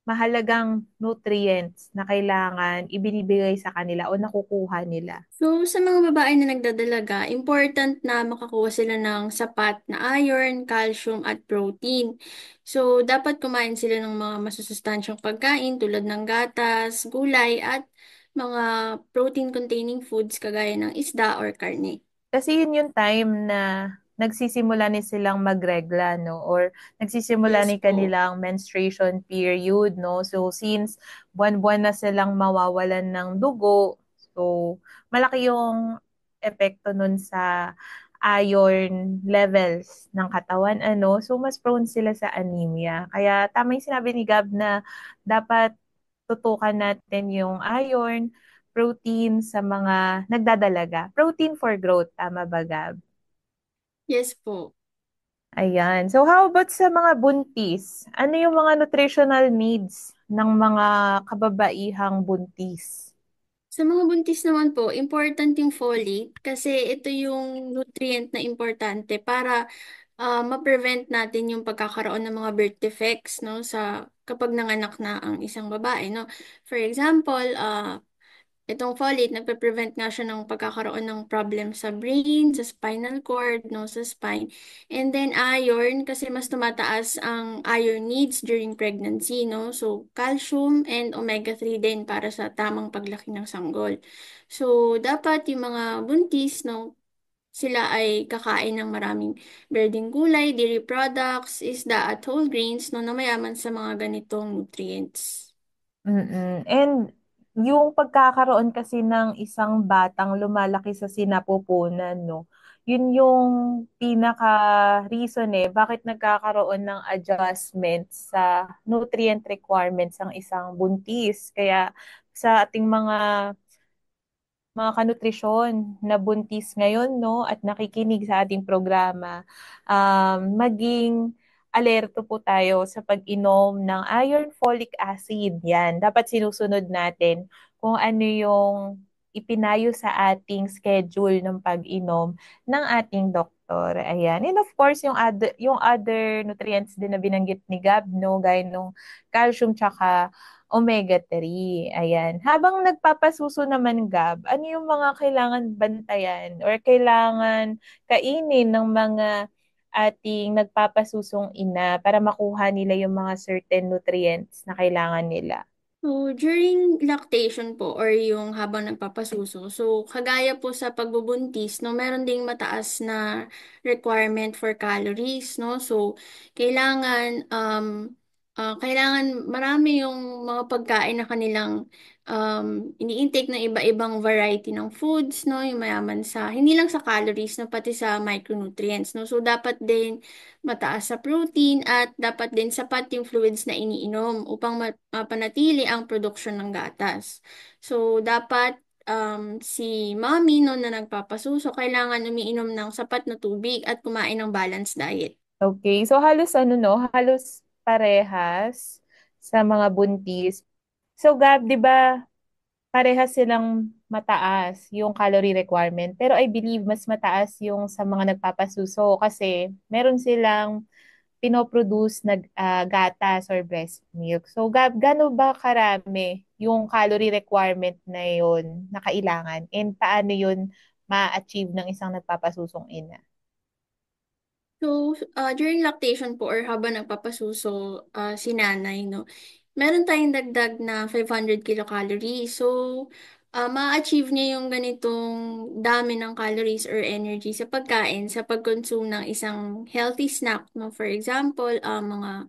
mahalagang nutrients na kailangan ibinibigay sa kanila o nakukuha nila? So, sa mga babae na nagdadalaga, important na makakuha sila ng sapat na iron, calcium, at protein. So, dapat kumain sila ng mga masusustansyang pagkain tulad ng gatas, gulay, at mga protein-containing foods kagaya ng isda or karne. Kasi yun yung time na nagsisimula ni silang magregla, no? Or nagsisimula ni kanilang menstruation period, no? So, since buwan-buwan na silang mawawalan ng dugo, so, malaki yung epekto nun sa iron levels ng katawan, ano, so mas prone sila sa anemia. Kaya tama yung sinabi ni Gab na dapat tutukan natin yung iron, protein sa mga nagdadalaga. Protein for growth, tama ba, Gab? Yes po. Ayan. So how about sa mga buntis? Ano yung mga nutritional needs ng mga kababaihang buntis? Sa mga buntis naman po, important yung folate kasi ito yung nutrient na importante para ma-prevent natin yung pagkakaroon ng mga birth defects, no, sa kapag nanganak na ang isang babae, no. For example, itong folate, nagpe-prevent nga siya ng pagkakaroon ng problem sa brain, sa spinal cord, no, sa spine. And then iron, kasi mas tumataas ang iron needs during pregnancy, no. So, calcium and omega-3 din para sa tamang paglaki ng sanggol. So, dapat yung mga buntis, no, sila ay kakain ng maraming berdeng gulay, dairy products, isda at whole grains, no, na mayaman sa mga ganitong nutrients. And yung pagkakaroon kasi ng isang batang lumalaki sa sinapupunan, no? Yun yung pinaka-reason bakit nagkakaroon ng adjustment sa nutrient requirements ng isang buntis. Kaya sa ating mga kanutrisyon na buntis ngayon, no, at nakikinig sa ating programa, maging alerto po tayo sa pag-inom ng iron folic acid. Yan, dapat sinusunod natin kung ano yung ipinayo sa ating schedule ng pag-inom ng ating doktor. Ayan. And of course, yung other nutrients din na binanggit ni Gab, no, gaya nung calcium tsaka omega-3. Ayan. Habang nagpapasuso naman, Gab, ano yung mga kailangan bantayan or kailangan kainin ng mga ating nagpapasusong ina para makuha nila yung mga certain nutrients na kailangan nila? So, during lactation po or yung habang nagpapasuso, so kagaya po sa pagbubuntis, no, meron ding mataas na requirement for calories, no? So, kailangan marami yung mga pagkain na kanilang ini-intake ng iba-ibang variety ng foods, no? Yung mayaman sa, hindi lang sa calories, no, pati sa micronutrients, no? So, dapat din mataas sa protein at dapat din sapat yung fluids na iniinom upang mapanatili ang produksyon ng gatas. So, dapat si mommy no, na nagpapasuso, kailangan umiinom ng sapat na tubig at kumain ng balanced diet. Okay, so halos ano no, halos parehas sa mga buntis. So Gab, 'di ba, parehas silang mataas yung calorie requirement. Pero I believe mas mataas yung sa mga nagpapasuso kasi meron silang pinoproduce na gatas or breast milk. So, gaano ba karami yung calorie requirement na yun na kailangan? And paano yun ma-achieve ng isang nagpapasusong ina? So, during lactation po or habang nagpapasuso si nanay, no, meron tayong dagdag na 500 kilocalories. So, ma-achieve niya yung ganitong dami ng calories or energy sa pagkain sa pag-consume ng isang healthy snack. No? For example, mga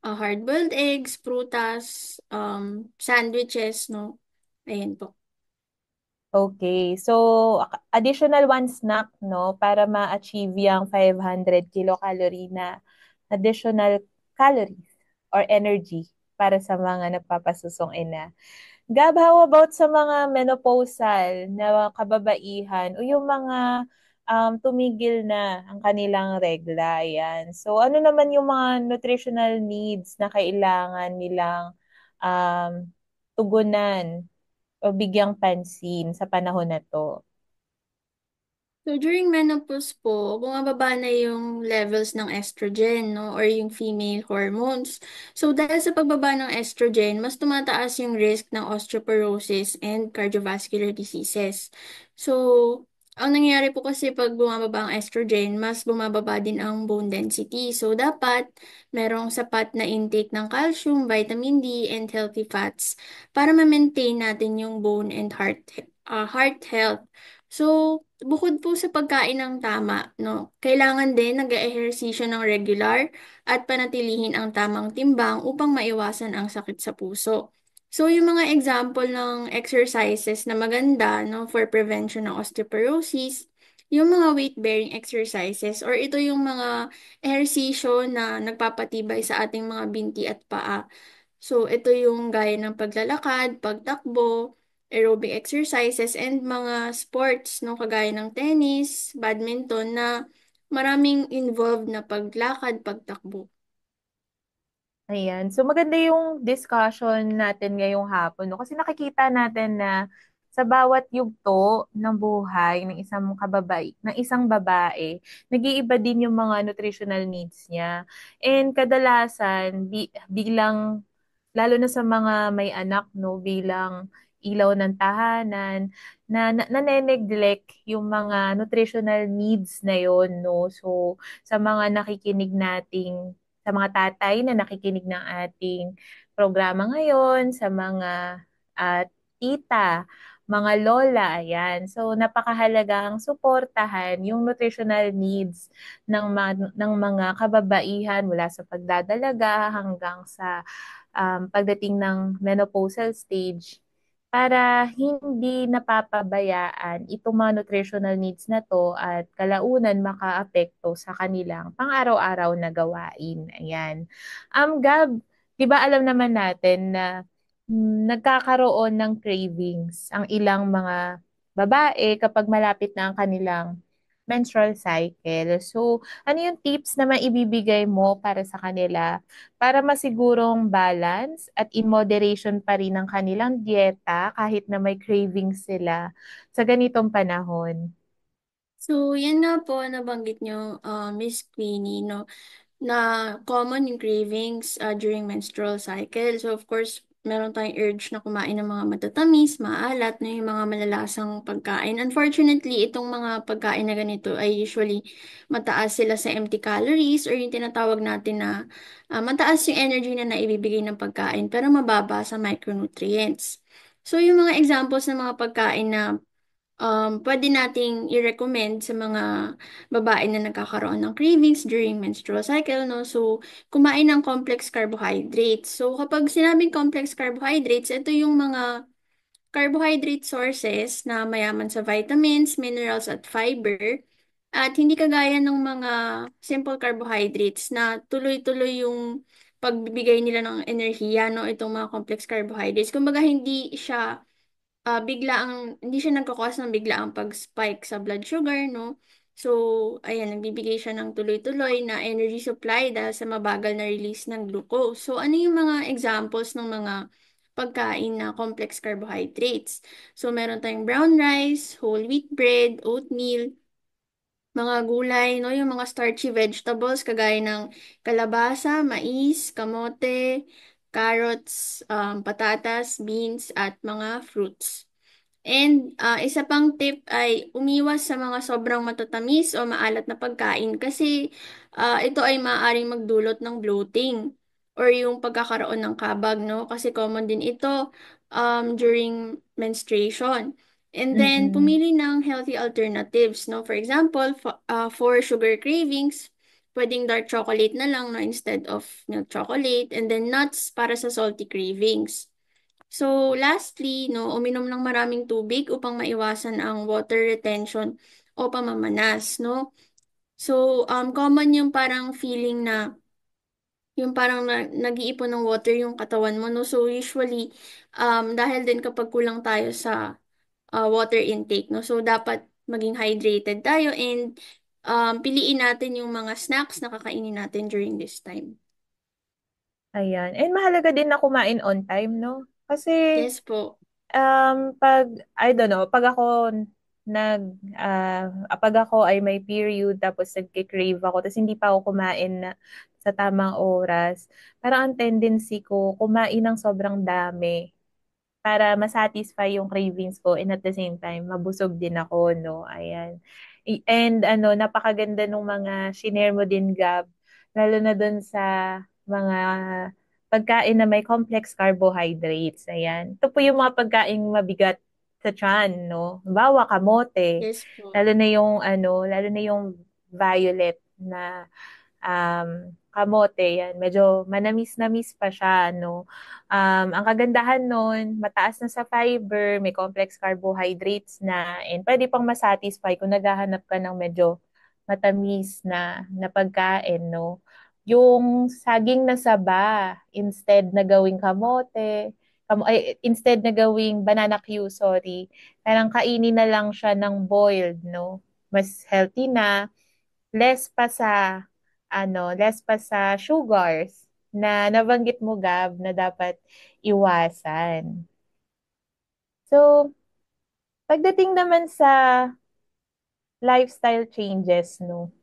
hard-boiled eggs, prutas, sandwiches, no? Ayan po. Okay. So, additional one snack, no, para ma-achieve yung 500 kilocalorie na additional calories or energy para sa mga nagpapasusong ina. Gab, how about sa mga menopausal na kababaihan o yung mga tumigil na ang kanilang regla? Yan. So, ano naman yung mga nutritional needs na kailangan nilang um, tugunan o bigyang pansin sa panahon na to? So, during menopause po, bumababa na yung levels ng estrogen, no, or yung female hormones. So, dahil sa pagbaba ng estrogen, mas tumataas yung risk ng osteoporosis and cardiovascular diseases. So, ang nangyayari po kasi pag bumababa ang estrogen, mas bumababa din ang bone density. So, dapat merong sapat na intake ng calcium, vitamin D, and healthy fats para ma-maintain natin yung bone and heart health. So, bukod po sa pagkain ng tama, no, kailangan din nag-eehersisyo ng regular at panatilihin ang tamang timbang upang maiwasan ang sakit sa puso. So, yung mga example ng exercises na maganda, no, for prevention ng osteoporosis, yung mga weight-bearing exercises, or ito yung mga ehersisyo na nagpapatibay sa ating mga binti at paa. So, ito yung gaya ng paglalakad, pagtakbo, aerobic exercises, and mga sports, no, kagaya ng tennis, badminton, na maraming involved na paglakad, pagtakbo. Ayan. So maganda yung discussion natin ngayong hapon, no? Kasi nakikita natin na sa bawat yugto ng buhay ng isang babae, nag-iiba din yung mga nutritional needs niya. And kadalasan, bilang lalo na sa mga may anak, no, bilang ilaw ng tahanan, nane-neglect yung mga nutritional needs na yon, no. So sa mga nakikinig nating sa mga tatay na nakikinig ng ating programa ngayon, sa mga tita, mga lola, ayan. So, napakahalagang suportahan yung nutritional needs ng mga kababaihan mula sa pagdadalaga hanggang sa pagdating ng menopausal stage para hindi napapabayaan itong mga nutritional needs na to at kalaunan makaapekto sa kanilang pang-araw-araw na gawain. Ayan. Gab, di ba alam naman natin na nagkakaroon ng cravings ang ilang mga babae kapag malapit na ang kanilang menstrual cycle. So, ano yung tips na maibibigay mo para sa kanila para masigurong balance at in moderation pa rin ang kanilang dieta kahit na may cravings sila sa ganitong panahon? So, yan nga po, nabanggit nyo, Miss Queenie, no, na common yung cravings during menstrual cycle. So, of course, meron tayong urge na kumain ng mga matatamis, maalat, na yung mga malalasang pagkain. Unfortunately, itong mga pagkain na ganito ay usually mataas sila sa empty calories or yung tinatawag natin na mataas yung energy na naibibigay ng pagkain pero mababa sa micronutrients. So, yung mga examples ng mga pagkain na pwede nating i-recommend sa mga babae na nagkakaroon ng cravings during menstrual cycle, no? So, kumain ng complex carbohydrates. So, kapag sinabing complex carbohydrates, ito yung mga carbohydrate sources na mayaman sa vitamins, minerals, at fiber. At hindi kagaya ng mga simple carbohydrates na tuloy-tuloy yung pagbibigay nila ng enerhiya, no? Itong mga complex carbohydrates. Kumbaga, hindi siya nagkakos ng biglaang pag-spike sa blood sugar, no? So, ayan, nagbibigay siya ng tuloy-tuloy na energy supply dahil sa mabagal na release ng glucose. So, ano yung mga examples ng mga pagkain na complex carbohydrates? So, meron tayong brown rice, whole wheat bread, oatmeal, mga gulay, no? Yung mga starchy vegetables kagaya ng kalabasa, mais, kamote, carrots, patatas, beans, at mga fruits. And isa pang tip ay umiwas sa mga sobrang matatamis o maalat na pagkain kasi ito ay maaaring magdulot ng bloating or yung pagkakaroon ng kabag, no? Kasi common din ito during menstruation. And then, Mm-mm. pumili ng healthy alternatives, no? For example, for sugar cravings, pwedeng dark chocolate na lang, no? Instead of milk chocolate. And then, nuts para sa salty cravings. So, lastly, no, uminom ng maraming tubig upang maiwasan ang water retention o pamamanas, no? So, common yung parang feeling na yung parang nag-iipon ng water yung katawan mo, no? So, usually, dahil din kapag kulang tayo sa water intake, no? So, dapat maging hydrated tayo and piliin natin yung mga snacks na kakainin natin during this time. Ayan. And mahalaga din na kumain on time, no? Kasi Yes po. pag, I don't know, nag, pag ako ay may period, tapos nagki-crave ako, tapos hindi pa ako kumain sa tamang oras, parang ang tendency ko, kumain ng sobrang dami para masatisfy yung cravings ko and at the same time, mabusog din ako, no? Ayan. And ano, napakaganda nung mga shinare mo din, Gab, lalo na dun sa mga pagkain na may complex carbohydrates. Ayan. Ito po yung mga pagkain mabigat sa tiyan, no? Bawa kamote, Yes po. lalo na yung violet na kamote, yan, medyo manamis-namis pa siya, no? Ang kagandahan nun, mataas na sa fiber, may complex carbohydrates na, and pwede pang masatisfy kung naghahanap ka ng medyo matamis na pagkain, no? Yung saging na saba, instead na gawing kamote, instead na gawing banana Q, sorry, parang kainin na lang siya ng boiled, no? Mas healthy na, less pa sa less pa sa sugars na nabanggit mo, Gab, na dapat iwasan. So, pagdating naman sa lifestyle changes, no?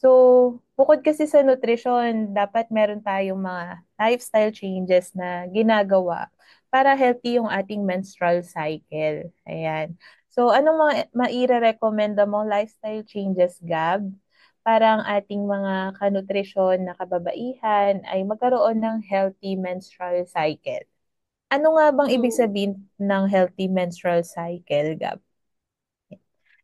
So, bukod kasi sa nutrition, dapat meron tayong mga lifestyle changes na ginagawa para healthy yung ating menstrual cycle. Ayan. So, anong mga maire-recommenda mong lifestyle changes, Gab, para ang ating mga kanutrisyon na kababaihan ay magkaroon ng healthy menstrual cycle? Ano nga bang ibig So, sabihin ng healthy menstrual cycle, Gab?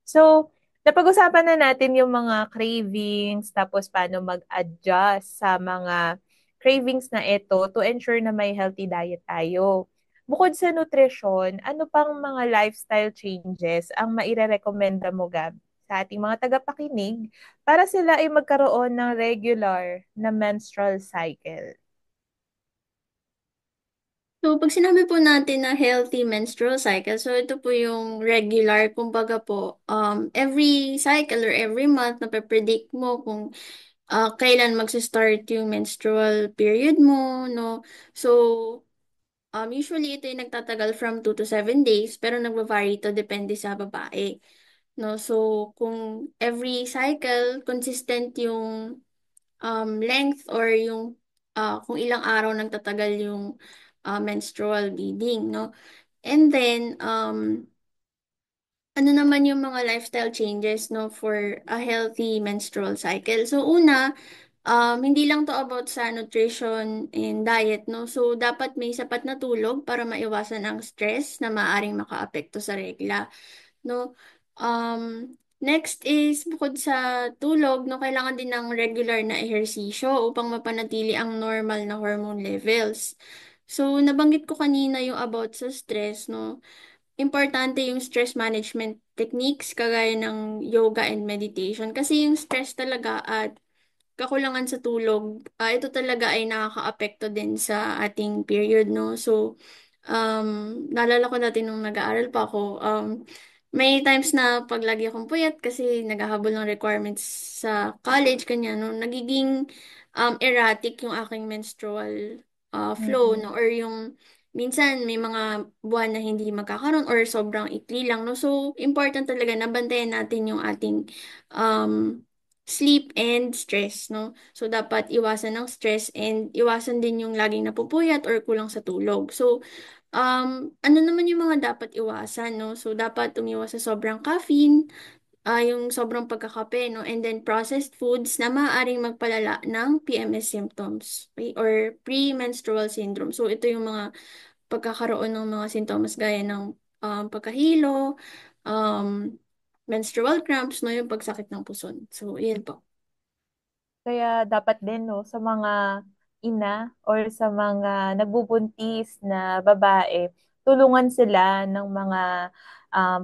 So, napag-usapan na natin yung mga cravings, tapos paano mag-adjust sa mga cravings na ito to ensure na may healthy diet tayo. Bukod sa nutrition, ano pang mga lifestyle changes ang maire-recommenda mo, Gab, sa ating mga tagapakinig para sila ay magkaroon ng regular na menstrual cycle? So, pag sinabi po natin na healthy menstrual cycle, so ito po yung regular, kumbaga po, every cycle or every month na predict mo kung kailan magsa-start yung menstrual period mo, no? So, usually ito yung nagtatagal from 2 to 7 days, pero nagva-vary ito depende sa babae, no? So, kung every cycle, consistent yung length or yung kung ilang araw nagtatagal yung menstrual bleeding, no? And then, ano naman yung mga lifestyle changes, no, for a healthy menstrual cycle? So, una, hindi lang to about sa nutrition and diet, no? So, dapat may sapat na tulog para maiwasan ang stress na maaaring makaapekto sa regla, no? Next is, bukod sa tulog, no, kailangan din ng regular na ehersisyo upang mapanatili ang normal na hormone levels. So, nabanggit ko kanina yung about sa stress, no? Importante yung stress management techniques kagaya ng yoga and meditation kasi yung stress talaga at kakulangan sa tulog, ito talaga ay nakakaapekto din sa ating period, no? So, naalala ko dati nung nag-aaral pa ako, may times na pag lagi akong puyat kasi naghahabol ng requirements sa college, kanya, no? Nagiging erratic yung aking menstrual flow, no? Mm-mm. Or yung minsan may mga buwan na hindi magkakaroon or sobrang ikli lang, no? So, important talaga na bantayan natin yung ating sleep and stress, no? So, dapat iwasan ng stress and iwasan din yung laging napupuyat or kulang sa tulog. So, ano naman yung mga dapat iwasan, no? So, dapat umiwas sa sobrang caffeine, yung sobrang pagkakape, no? And then, processed foods na maaaring magpalala ng PMS symptoms, okay? Or premenstrual syndrome. So, ito yung mga pagkakaroon ng mga sintomas gaya ng pagkahilo, um, menstrual cramps, no, yung pagsakit ng puson. So, yun po. Kaya dapat din, no, sa mga ina or sa mga nagbubuntis na babae, tulungan sila ng mga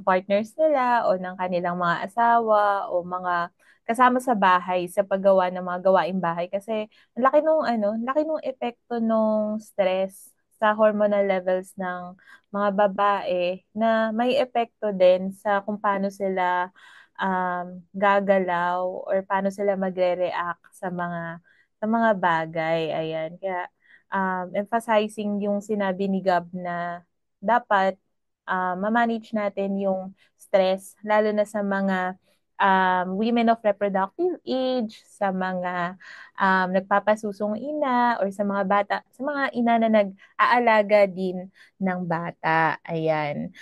partners nila o ng kanilang mga asawa o mga kasama sa bahay sa paggawa ng mga gawaing bahay kasi ang laki nung laki nung epekto nung stress sa hormonal levels ng mga babae na may epekto din sa kung paano sila gagalaw or paano sila magre-react sa mga bagay. Ayan. Kaya emphasizing yung sinabi ni Gab na dapat ma-manage natin yung stress lalo na sa mga women of reproductive age, sa mga nagpapasusong ina or sa mga bata, sa mga ina na nag-aalaga din ng bata. Ayan.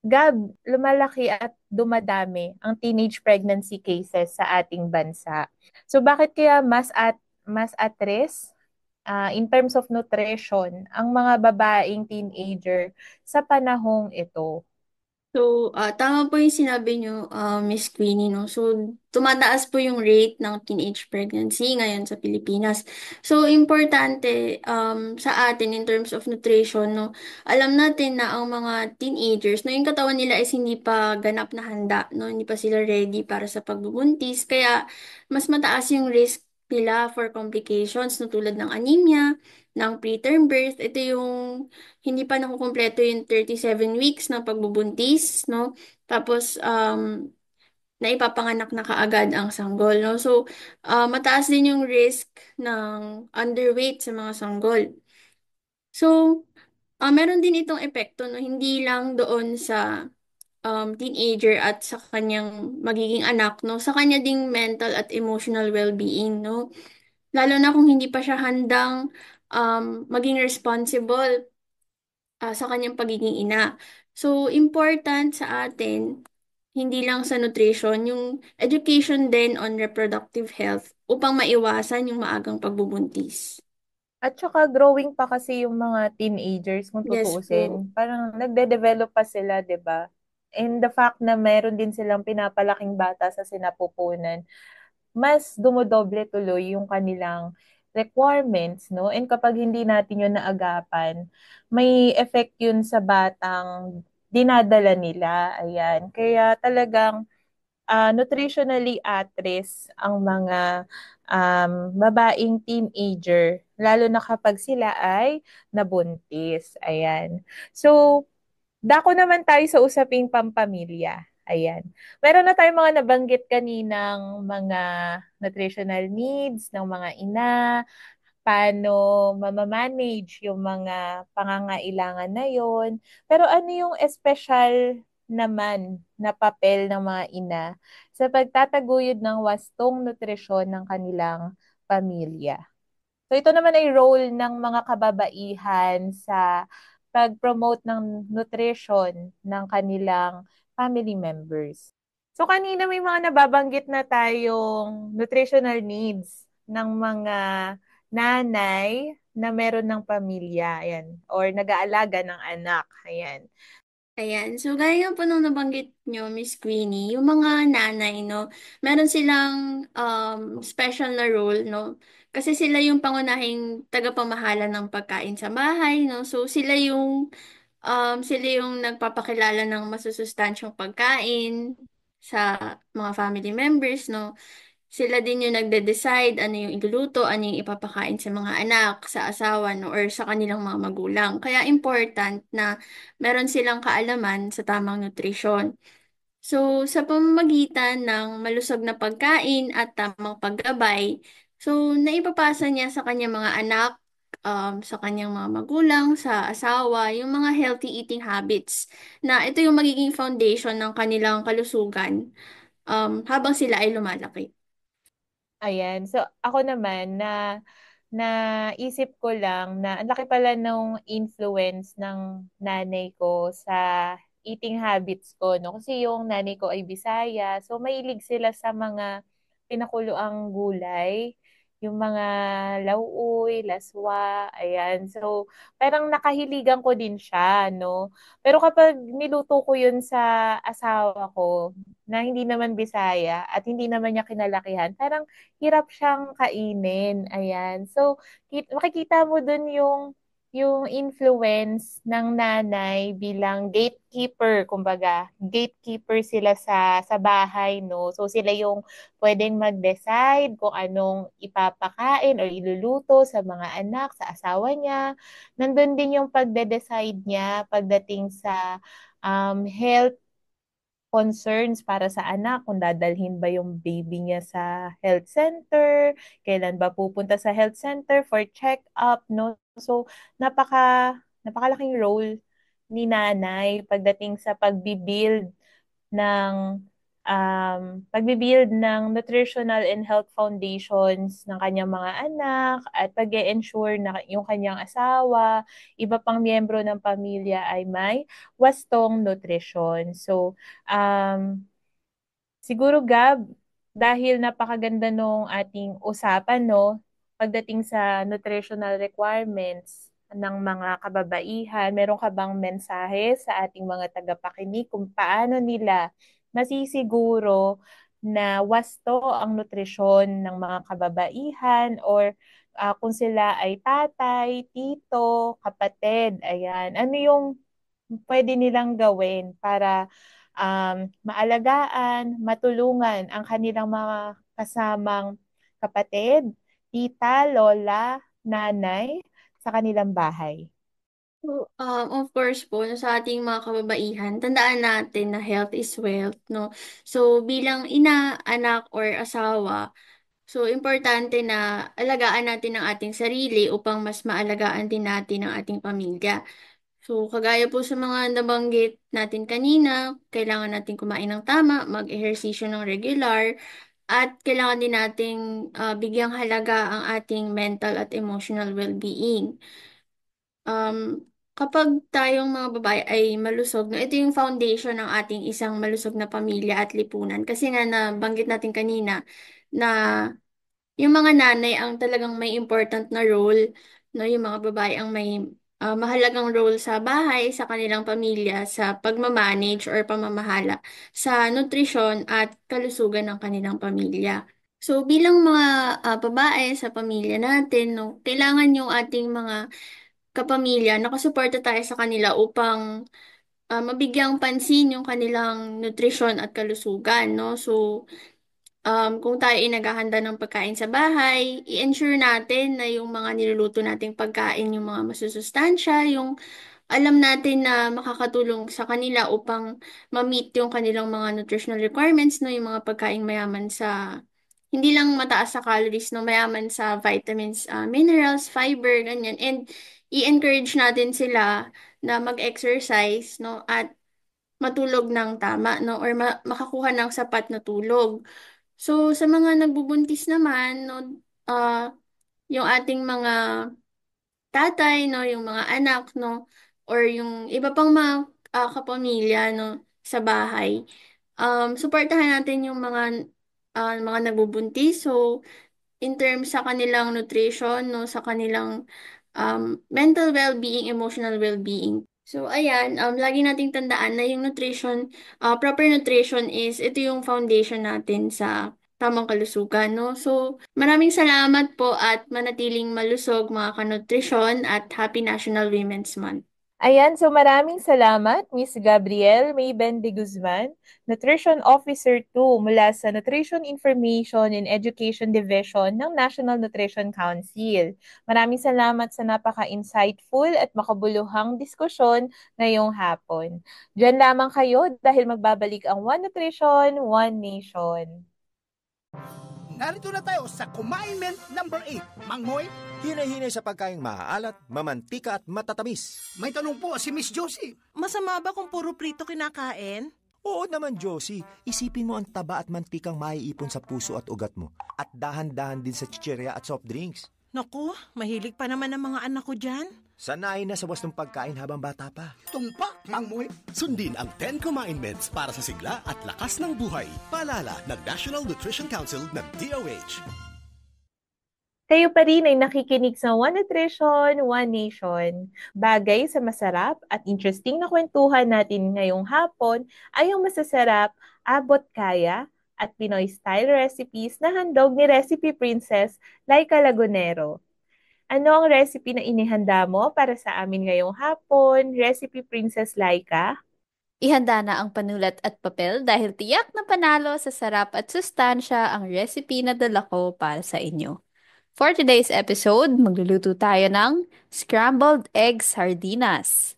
Gab, lumalaki at dumadami ang teenage pregnancy cases sa ating bansa. So bakit kaya mas at risk in terms of nutrition ang mga babaeng teenager sa panahong ito? So, tama po yung sinabi nyo, Miss Queenie, no? So, tumataas po yung rate ng teenage pregnancy ngayon sa Pilipinas. So, importante sa atin in terms of nutrition, no? Alam natin na ang mga teenagers, no, yung katawan nila is hindi pa ganap na handa, no? Hindi pa sila ready para sa pagbubuntis. Kaya, mas mataas yung risk nila for complications, no, tulad ng anemia, ng preterm birth. Ito yung hindi pa nakukumpleto yung 37 weeks ng pagbubuntis, no? Tapos, naipapanganak na kaagad ang sanggol, no? So, mataas din yung risk ng underweight sa mga sanggol. So, meron din itong epekto, no? Hindi lang doon sa teenager at sa kanyang magiging anak, no? Sa kanya ding mental at emotional well-being, no? Lalo na kung hindi pa siya handang maging responsible sa kanyang pagiging ina. So, important sa atin, hindi lang sa nutrition, yung education din on reproductive health upang maiwasan yung maagang pagbubuntis. At saka growing pa kasi yung mga teenagers kung Yes po. tutuusin. Parang nagde-develop pa sila, 'di ba? And the fact na meron din silang pinapalaking bata sa sinapupunan, mas dumodoble tuloy yung kanilang requirements, no? And kapag hindi natin yun naagapan, may effect yun sa batang dinadala nila. Ayan. Kaya talagang nutritionally at risk ang mga babaeng teenager, lalo na kapag sila ay nabuntis. Ayan. So, dako naman tayo sa usaping pampamilya. Ayan. Meron na tayong mga nabanggit kaninang mga nutritional needs ng mga ina, paano mamamanage yung mga pangangailangan na yon. Pero ano yung espesyal naman na papel ng mga ina sa pagtataguyod ng wastong nutrisyon ng kanilang pamilya? So ito naman ay role ng mga kababaihan sa pag-promote ng nutrition ng kanilang family members. So kanina may mga nababanggit na tayong nutritional needs ng mga nanay na meron ng pamilya, ayan, or nag-aalaga ng anak, ayan. Ayan. So, gaya nga po nung nabanggit nyo, Miss Queenie, yung mga nanay, no, meron silang special na role, no? Kasi sila yung pangunahing tagapamahala ng pagkain sa bahay, no? So, sila yung nagpapakilala ng masusustansyang pagkain sa mga family members, no? Sila din yung nagde-decide ano yung iluluto, ano yung ipapakain sa mga anak, sa asawa, no, or sa kanilang mga magulang. Kaya important na meron silang kaalaman sa tamang nutrisyon. So, sa pamamagitan ng malusog na pagkain at tamang paggabay, so naipapasa niya sa kanyang mga anak, sa kanyang mga magulang, sa asawa, yung mga healthy eating habits na ito yung magiging foundation ng kanilang kalusugan habang sila ay lumalaki. Ayan. So, ako naman naisip ko lang na ang laki pala nung influence ng nanay ko sa eating habits ko, no? Kasi yung nanay ko ay Bisaya. So, mahilig sila sa mga pinakuloang gulay, yung mga lauoy, laswa, ayan. So, parang nakahiligan ko din siya, no? Pero kapag niluto ko yun sa asawa ko, na hindi naman Bisaya at hindi naman niya kinalakihan, parang hirap siyang kainin. Ayan. So, makikita mo dun yung influence ng nanay bilang gatekeeper, kumbaga, gatekeeper sila sa bahay, no? So, sila yung pwedeng mag-decide kung anong ipapakain o iluluto sa mga anak, sa asawa niya. Nandun din yung pagde-decide niya pagdating sa health concerns para sa anak, kung dadalhin ba yung baby niya sa health center, kailan ba pupunta sa health center for check-up, no? So, napakalaking role ni nanay pagdating sa ng pagbibuild ng nutritional and health foundations ng kanyang mga anak at pag-ensure na yung kanyang asawa, iba pang miyembro ng pamilya ay may wastong nutrition. So, siguro Gab, dahil napakaganda nung ating usapan, no, pagdating sa nutritional requirements ng mga kababaihan, meron ka bang mensahe sa ating mga tagapakinig kung paano nila masisiguro na wasto ang nutrisyon ng mga kababaihan or kung sila ay tatay, tito, kapatid, ayan. Ano yung pwede nilang gawin para maalagaan, matulungan ang kanilang mga kasamang kapatid, tita, lola, nanay sa kanilang bahay? So, of course po, sa ating mga kababaihan, tandaan natin na health is wealth, no? So, bilang ina, anak, or asawa, so importante na alagaan natin ang ating sarili upang mas maalagaan din natin ang ating pamilya. So, kagaya po sa mga nabanggit natin kanina, kailangan natin kumain ng tama, mag-ehersisyo ng regular, at kailangan din nating bigyang halaga ang ating mental at emotional well-being. Kapag tayong mga babae ay malusog, no, ito yung foundation ng ating isang malusog na pamilya at lipunan. Kasi nga nabanggit natin kanina na yung mga nanay ang talagang may important na role, no, yung mga babae ang may mahalagang role sa bahay, sa kanilang pamilya, sa pagmamanage or pamamahala sa nutrisyon at kalusugan ng kanilang pamilya. So bilang mga babae sa pamilya natin, no, kailangan yung ating mga kapamilya, nakasuporta tayo sa kanila upang mabigyang pansin yung kanilang nutrisyon at kalusugan, no? So, kung tayo ay naghahanda ng pagkain sa bahay, i-ensure natin na yung mga niluluto nating pagkain, yung mga masusustansya, yung alam natin na makakatulong sa kanila upang ma-meet yung kanilang mga nutritional requirements, no? Yung mga pagkain mayaman sa, hindi lang mataas sa calories, no? Mayaman sa vitamins, minerals, fiber, ganyan. And i-encourage natin sila na mag-exercise, no? At matulog ng tama, no? Or makakuha ng sapat na tulog. So, sa mga nagbubuntis naman, no? ah yung ating mga tatay, no, yung mga anak, no, or yung iba pang mga kapamilya, no, sa bahay. Suportahan natin yung mga nagbubuntis. So, in terms sa kanilang nutrition, no, sa kanilang mental well-being, emotional well-being. So, ayan, lagi nating tandaan na yung nutrition, proper nutrition is, ito yung foundation natin sa tamang kalusugan, no? So, maraming salamat po at manatiling malusog mga kanutrisyon at Happy National Women's Month. Ayan, so maraming salamat, Miss Gabrielle Mayben de Guzman, Nutrition Officer 2 mula sa Nutrition Information and Education Division ng National Nutrition Council. Maraming salamat sa napaka-insightful at makabuluhang diskusyon ngayong hapon. Diyan lamang kayo dahil magbabalik ang One Nutrition, One Nation. Narito na tayo sa Kumain-ment number 8. Mang Moy, Hinay-hinay sa pagkaing maaalat, mamantika at matatamis. may tanong po si Miss Josie. Masama ba kung puro prito kinakain? Oo naman, Josie. Isipin mo ang taba at mantikang maiipon sa puso at ugat mo. At dahan-dahan din sa chichirya at soft drinks. Naku, mahilig pa naman ang mga anak ko dyan. Sanayin na sa wastong pagkain habang bata pa. Tumpak, Mang Moy. Sundin ang 10 Kumain-ments para sa sigla at lakas ng buhay. Paalala ng National Nutrition Council ng DOH. Kayo pa rin ay nakikinig sa One Nutrition, One Nation. Bagay sa masarap at interesting na kwentuhan natin ngayong hapon ay yung masasarap, abot kaya, at Pinoy-style recipes na handog ni Recipe Princess Laika Lagunero. Ano ang recipe na inihanda mo para sa amin ngayong hapon, Recipe Princess Laika? Ihanda na ang panulat at papel dahil tiyak na panalo sa sarap at sustansya ang recipe na dala ko para sa inyo. For today's episode, magluluto tayo ng scrambled egg sardinas.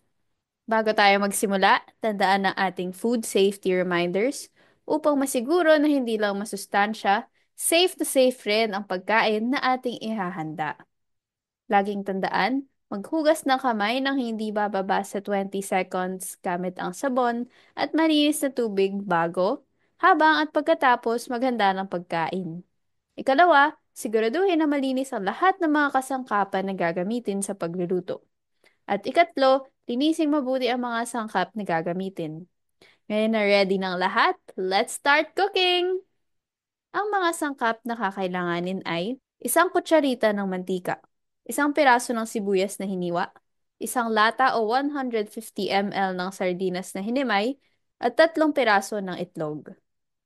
Bago tayo magsimula, tandaan ang ating food safety reminders upang masiguro na hindi lang masustansya, safe na safe rin ang pagkain na ating ihahanda. Laging tandaan, maghugas ng kamay ng hindi bababa sa 20 seconds gamit ang sabon at malinis na tubig bago, habang at pagkatapos maghanda ng pagkain. Ikalawa, siguraduhin na malinis ang lahat ng mga kasangkapan na gagamitin sa pagluluto. At ikatlo, linisin mabuti ang mga sangkap na gagamitin. Ngayon na ready ng lahat, let's start cooking! Ang mga sangkap na kakailanganin ay isang kutsarita ng mantika, isang piraso ng sibuyas na hiniwa, isang lata o 150 ml ng sardinas na hinimay, at 3 piraso ng itlog.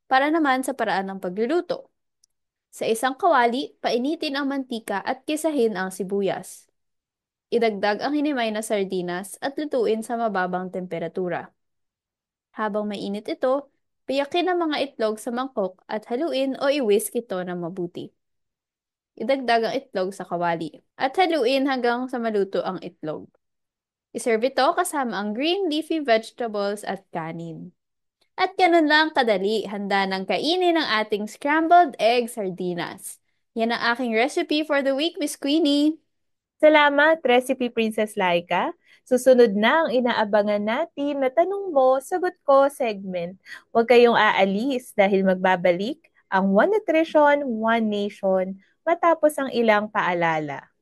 Para naman sa paraan ng pagluluto. Sa isang kawali, painitin ang mantika at gisahin ang sibuyas. Idagdag ang hinimay na sardinas at lutuin sa mababang temperatura. Habang mainit ito, piyakin ang mga itlog sa mangkok at haluin o i-whisk ito ng mabuti. Idagdag ang itlog sa kawali at haluin hanggang sa maluto ang itlog. Iserve ito kasama ang green leafy vegetables at kanin. At ganun lang kadali, handa ng kainin ang ating scrambled egg sardinas. Yan ang aking recipe for the week, Miss Queenie. Salamat, Recipe Princess Laika. Susunod na ang inaabangan natin na tanong mo, sagot ko segment. Huwag kayong aalis dahil magbabalik ang One Nutrition, One Nation matapos ang ilang paalala.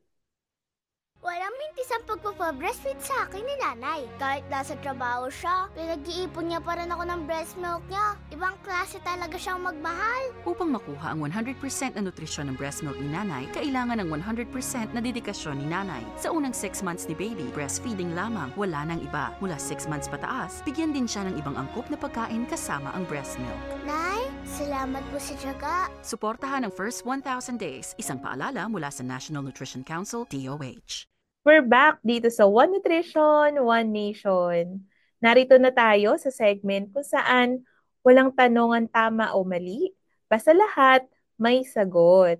Walang mintis ang pagpapabreastfeed sa akin ni nanay. Kahit nasa trabaho siya, pinag-iipon niya pa rin ako ng breast milk niya. Ibang klase talaga siyang magmahal. Upang makuha ang 100% na nutrisyon ng breast milk ni nanay, kailangan ng 100% na dedikasyon ni nanay. Sa unang 6 months ni baby, breastfeeding lamang, wala nang iba. Mula 6 months pataas, bigyan din siya ng ibang angkop na pagkain kasama ang breast milk. Nay, salamat po sa tiyaga. Suportahan ang first 1,000 days, isang paalala mula sa National Nutrition Council, DOH. We're back dito sa One Nutrition, One Nation. Narito na tayo sa segment kung saan walang tanungan tama o mali. Basta lahat may sagot.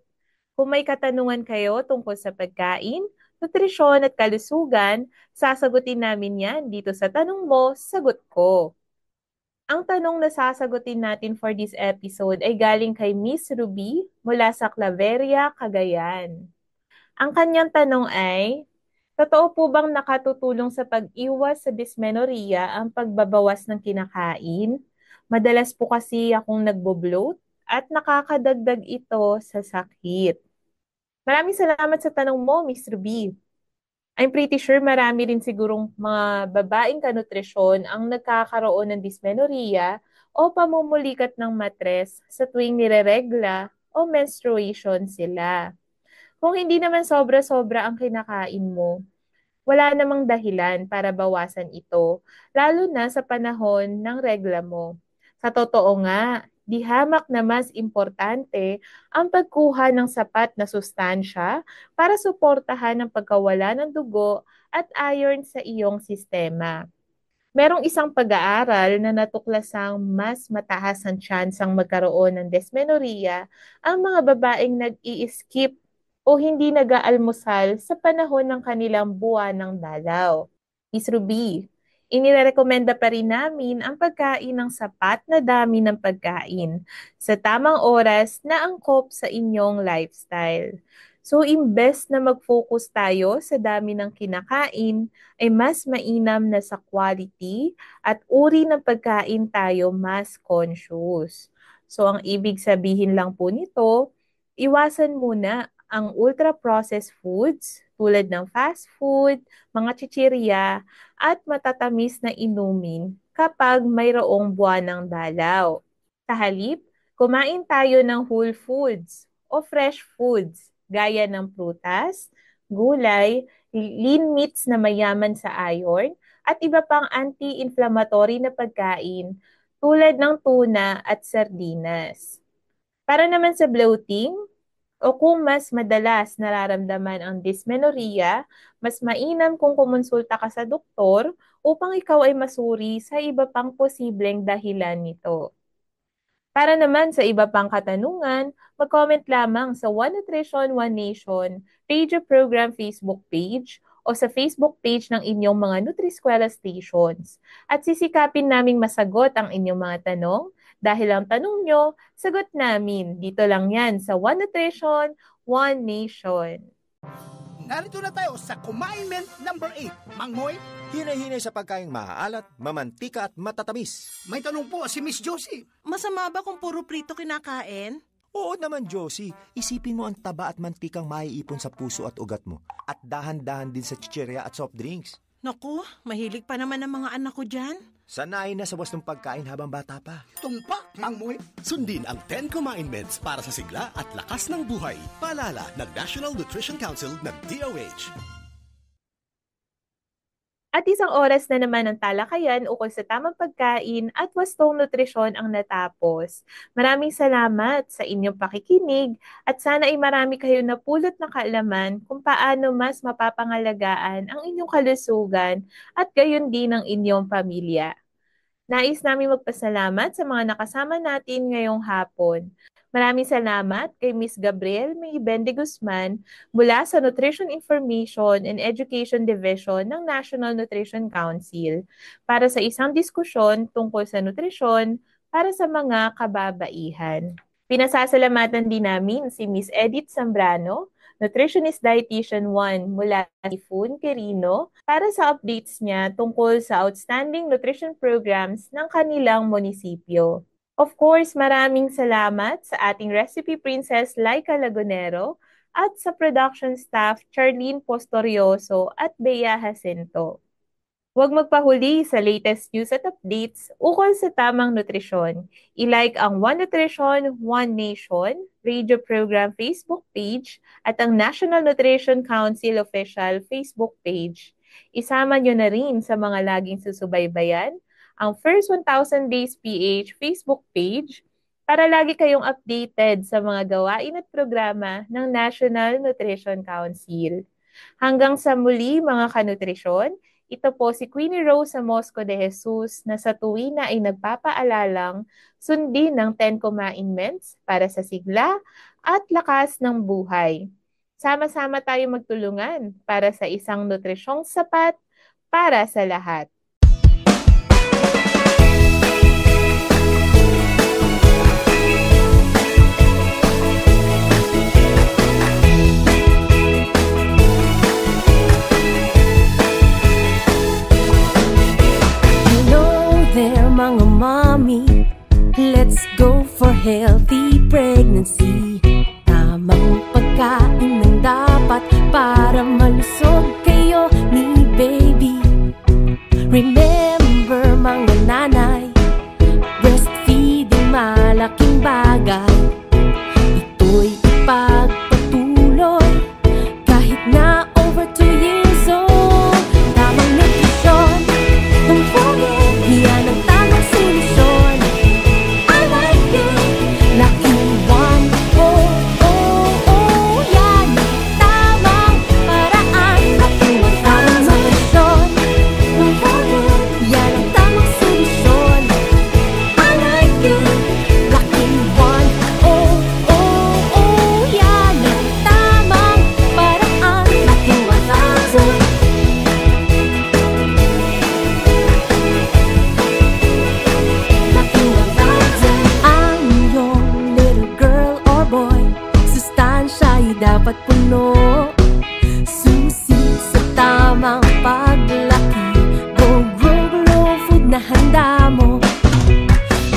Kung may katanungan kayo tungkol sa pagkain, nutrisyon at kalusugan, sasagutin namin yan dito sa Tanong Mo, Sagot Ko. Ang tanong na sasagutin natin for this episode ay galing kay Miss Ruby mula sa Claveria, Cagayan. Ang kanyang tanong ay, totoo po bang nakatutulong sa pag-iwas sa dysmenorrhea ang pagbabawas ng kinakain? Madalas po kasi akong nagbo-bloat at nakakadagdag ito sa sakit. Maraming salamat sa tanong mo, Miss Ruby. I'm pretty sure marami rin sigurong mga babaeng kanutrisyon ang nagkakaroon ng dysmenorrhea o pamumulikat ng matres sa tuwing nireregla o menstruation sila. Kung hindi naman sobra-sobra ang kinakain mo, wala namang dahilan para bawasan ito, lalo na sa panahon ng regla mo. Sa totoo nga, di hamak na mas importante ang pagkuha ng sapat na sustansya para suportahan ang pagkawala ng dugo at iron sa iyong sistema. Merong isang pag-aaral na natuklasang mas mataas ang tsansang magkaroon ng dysmenorrhea ang mga babaeng nag-i-skip o hindi nag-aalmusal sa panahon ng kanilang buwan ng dalaw. Miss Ruby, inirekomenda pa rin namin ang pagkain ng sapat na dami ng pagkain sa tamang oras na angkop sa inyong lifestyle. So, imbes na mag-focus tayo sa dami ng kinakain, ay mas mainam na sa quality at uri ng pagkain tayo mas conscious. So, ang ibig sabihin lang po nito, iwasan muna ang ultra-processed foods tulad ng fast food, mga chichirya, at matatamis na inumin kapag mayroong buwan ng dalaw. Sa halip, kumain tayo ng whole foods o fresh foods gaya ng prutas, gulay, lean meats na mayaman sa iron, at iba pang anti-inflammatory na pagkain tulad ng tuna at sardinas. Para naman sa bloating, o kung mas madalas nararamdaman ang dysmenorrhea, mas mainam kung kumonsulta ka sa doktor upang ikaw ay masuri sa iba pang posibleng dahilan nito. Para naman sa iba pang katanungan, mag-comment lamang sa One Nutrition, One Nation Radio Program Facebook page o sa Facebook page ng inyong mga Nutri-Eskwela stations. At sisikapin naming masagot ang inyong mga tanong dahil ang tanong nyo, sagot namin. Dito lang yan sa One Nutrition, One Nation. Narito na tayo sa Kumain-ment number 8. Mangmoy, Hinay-hinay sa pagkaing maaalat, mamantika at matatamis. may tanong po si Miss Josie. Masama ba kung puro prito kinakain? Oo naman, Josie. Isipin mo ang taba at mantikang maiipon sa puso at ugat mo. At dahan-dahan din sa chichirya at soft drinks. Naku, mahilig pa naman ang mga anak ko dyan. Sanayin na sa wastong pagkain habang bata pa. Tumpak, Mangmoy. Sundin ang 10 Kumain-ments para sa sigla at lakas ng buhay. Paalala ng National Nutrition Council ng DOH. At isang oras na naman ng talakayan ukol sa tamang pagkain at wastong nutrisyon ang natapos. Maraming salamat sa inyong pakikinig at sana ay marami kayo napulot na kaalaman kung paano mas mapapangalagaan ang inyong kalusugan at gayon din ang inyong pamilya. Nais namin magpasalamat sa mga nakasama natin ngayong hapon. Maraming salamat kay Ms. Gabriel May Bende Guzman mula sa Nutrition Information and Education Division ng National Nutrition Council para sa isang diskusyon tungkol sa nutrisyon para sa mga kababaihan. Pinasasalamatan din namin si Ms. Edith Zambrano, Nutritionist Dietitian 1 mula Typhoon, Quirino, para sa updates niya tungkol sa outstanding nutrition programs ng kanilang munisipyo. Of course, maraming salamat sa ating Recipe Princess Laika Lagunero at sa production staff Charlene Postorioso at Bea Jacinto. Huwag magpahuli sa latest news at updates ukol sa tamang nutrisyon. I-like ang One Nutrition, One Nation radio program Facebook page at ang National Nutrition Council official Facebook page. Isama nyo na rin sa mga laging susubaybayan ang First 1000 Days PH Facebook page para lagi kayong updated sa mga gawain at programa ng National Nutrition Council. Hanggang sa muli mga kanutrisyon, ito po si Queenie Rose Mosco de Jesus na sa tuwina ay nagpapaalalang sundin ng 10 commandments para sa sigla at lakas ng buhay. Sama-sama tayo magtulungan para sa isang nutrisyong sapat para sa lahat. Mga mommy, let's go for healthy pregnancy. Tamang pagkain ng dapat para malusog kayo ni baby. Remember mga nanay, breastfeeding malaking bagay. Ito'y ipagpatuloy kahit na over 2 years old. Tamang nutrisyon, don't forget, yan ang tamang solusyon. I like it, Lucky One. Oh, oh, oh, yan ang tamang paraan. Lucky One, tamang solusyon. Don't forget, yan ang tamang solusyon. I like it, Lucky One. Oh, oh, oh, yan ang tamang paraan. Lucky 1000. Dapat puno, susi sa tamang paglaki. Go, grow, grow, food na handa mo.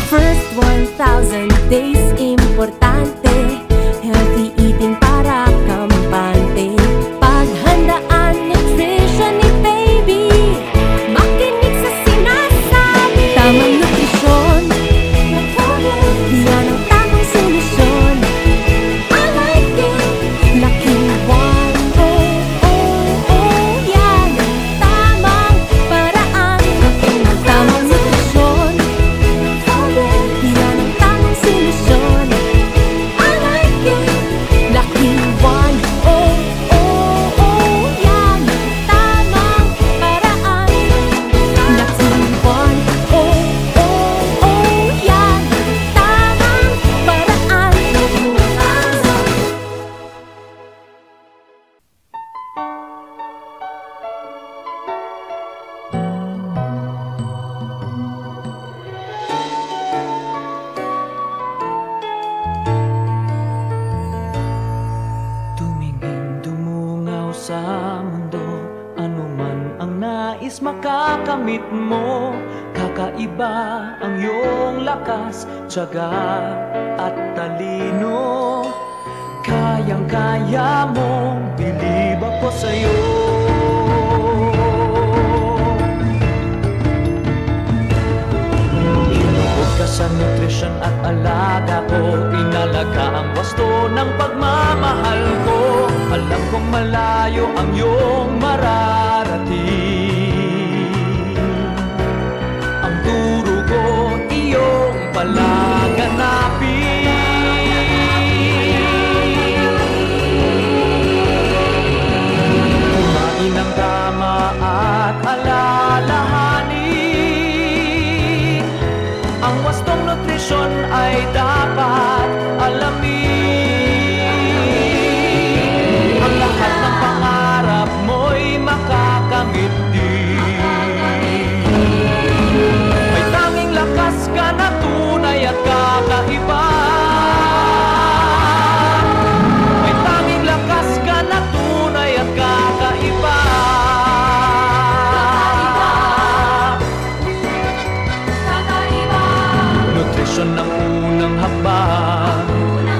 First 1000 days, importante. Healthy eating para kampante. Paghandaan, nutrition ni baby. Makinig sa sinasabi. Tamang nutrisyon, yan ang tamang solusyon. I like it, Lucky One. Oh, oh, oh, yan ang tamang paraan. Tamang nutrisyon, yan ang tamang solusyon. I like it, Lucky One. Oh, oh, oh, yan ang tamang paraan. Lucky One. Oh, oh, oh, yan ang tamang paraan. Tumingin dumungaw sa mundo, ano man ang nais makakamit mo. Kakaiba ang iyong lakas, tiyaga at talino. Kayang-kaya mo, bilib ako sa'yo. Inuod ka sa nutrisyon at alaga ko. Inalaga ang wasto ng pagmamahal ko. Alam kong malayo ang iyong mararating. palaganapin. Kumain ng tama at alalahanin. Ang wastong nutrisyon ay dapat alamin. Ang lahat ng pangarap mo'y makakamit din. May tanging lakas ka na tunay at kakaiba. May tanging lakas ka na tunay at kakaiba. Nutrisyon ng unang hakbang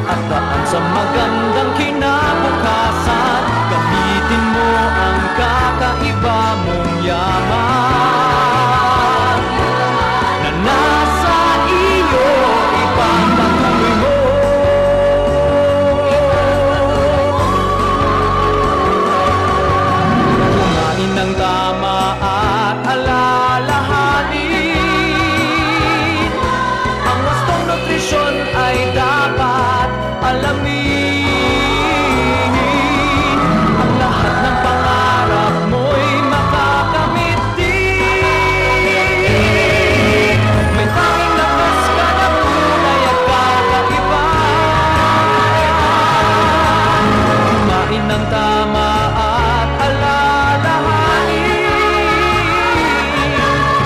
at daan sa magandang kinabukasan. Gamitin mo ang kakaiba mong yaman na nasa iyo, ipagpatuloy mo. Kumain ng tama at alalahanin. Ang wastong nutrisyon ay dapat alamin. Ang lahat ng pangarap mo'y makakamit din. May tanging lakas ka na tunay at kakaiba. Kumain ng tama at alalahanin.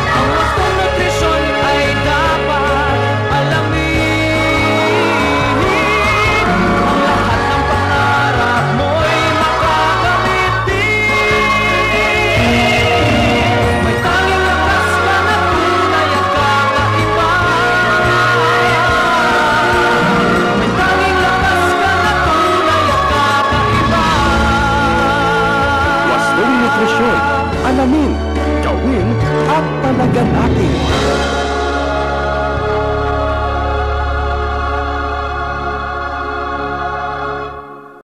Ang wastong nutrisyon ay dapat alamin. Ang lahat ng pangarap mo'y makakamit din. May tanging lakas ka na tunay at kakaiba. May tanging lakas ka na tunay at kakaiba. Wastong nutrisyon, alamin, gawin at palaganapin.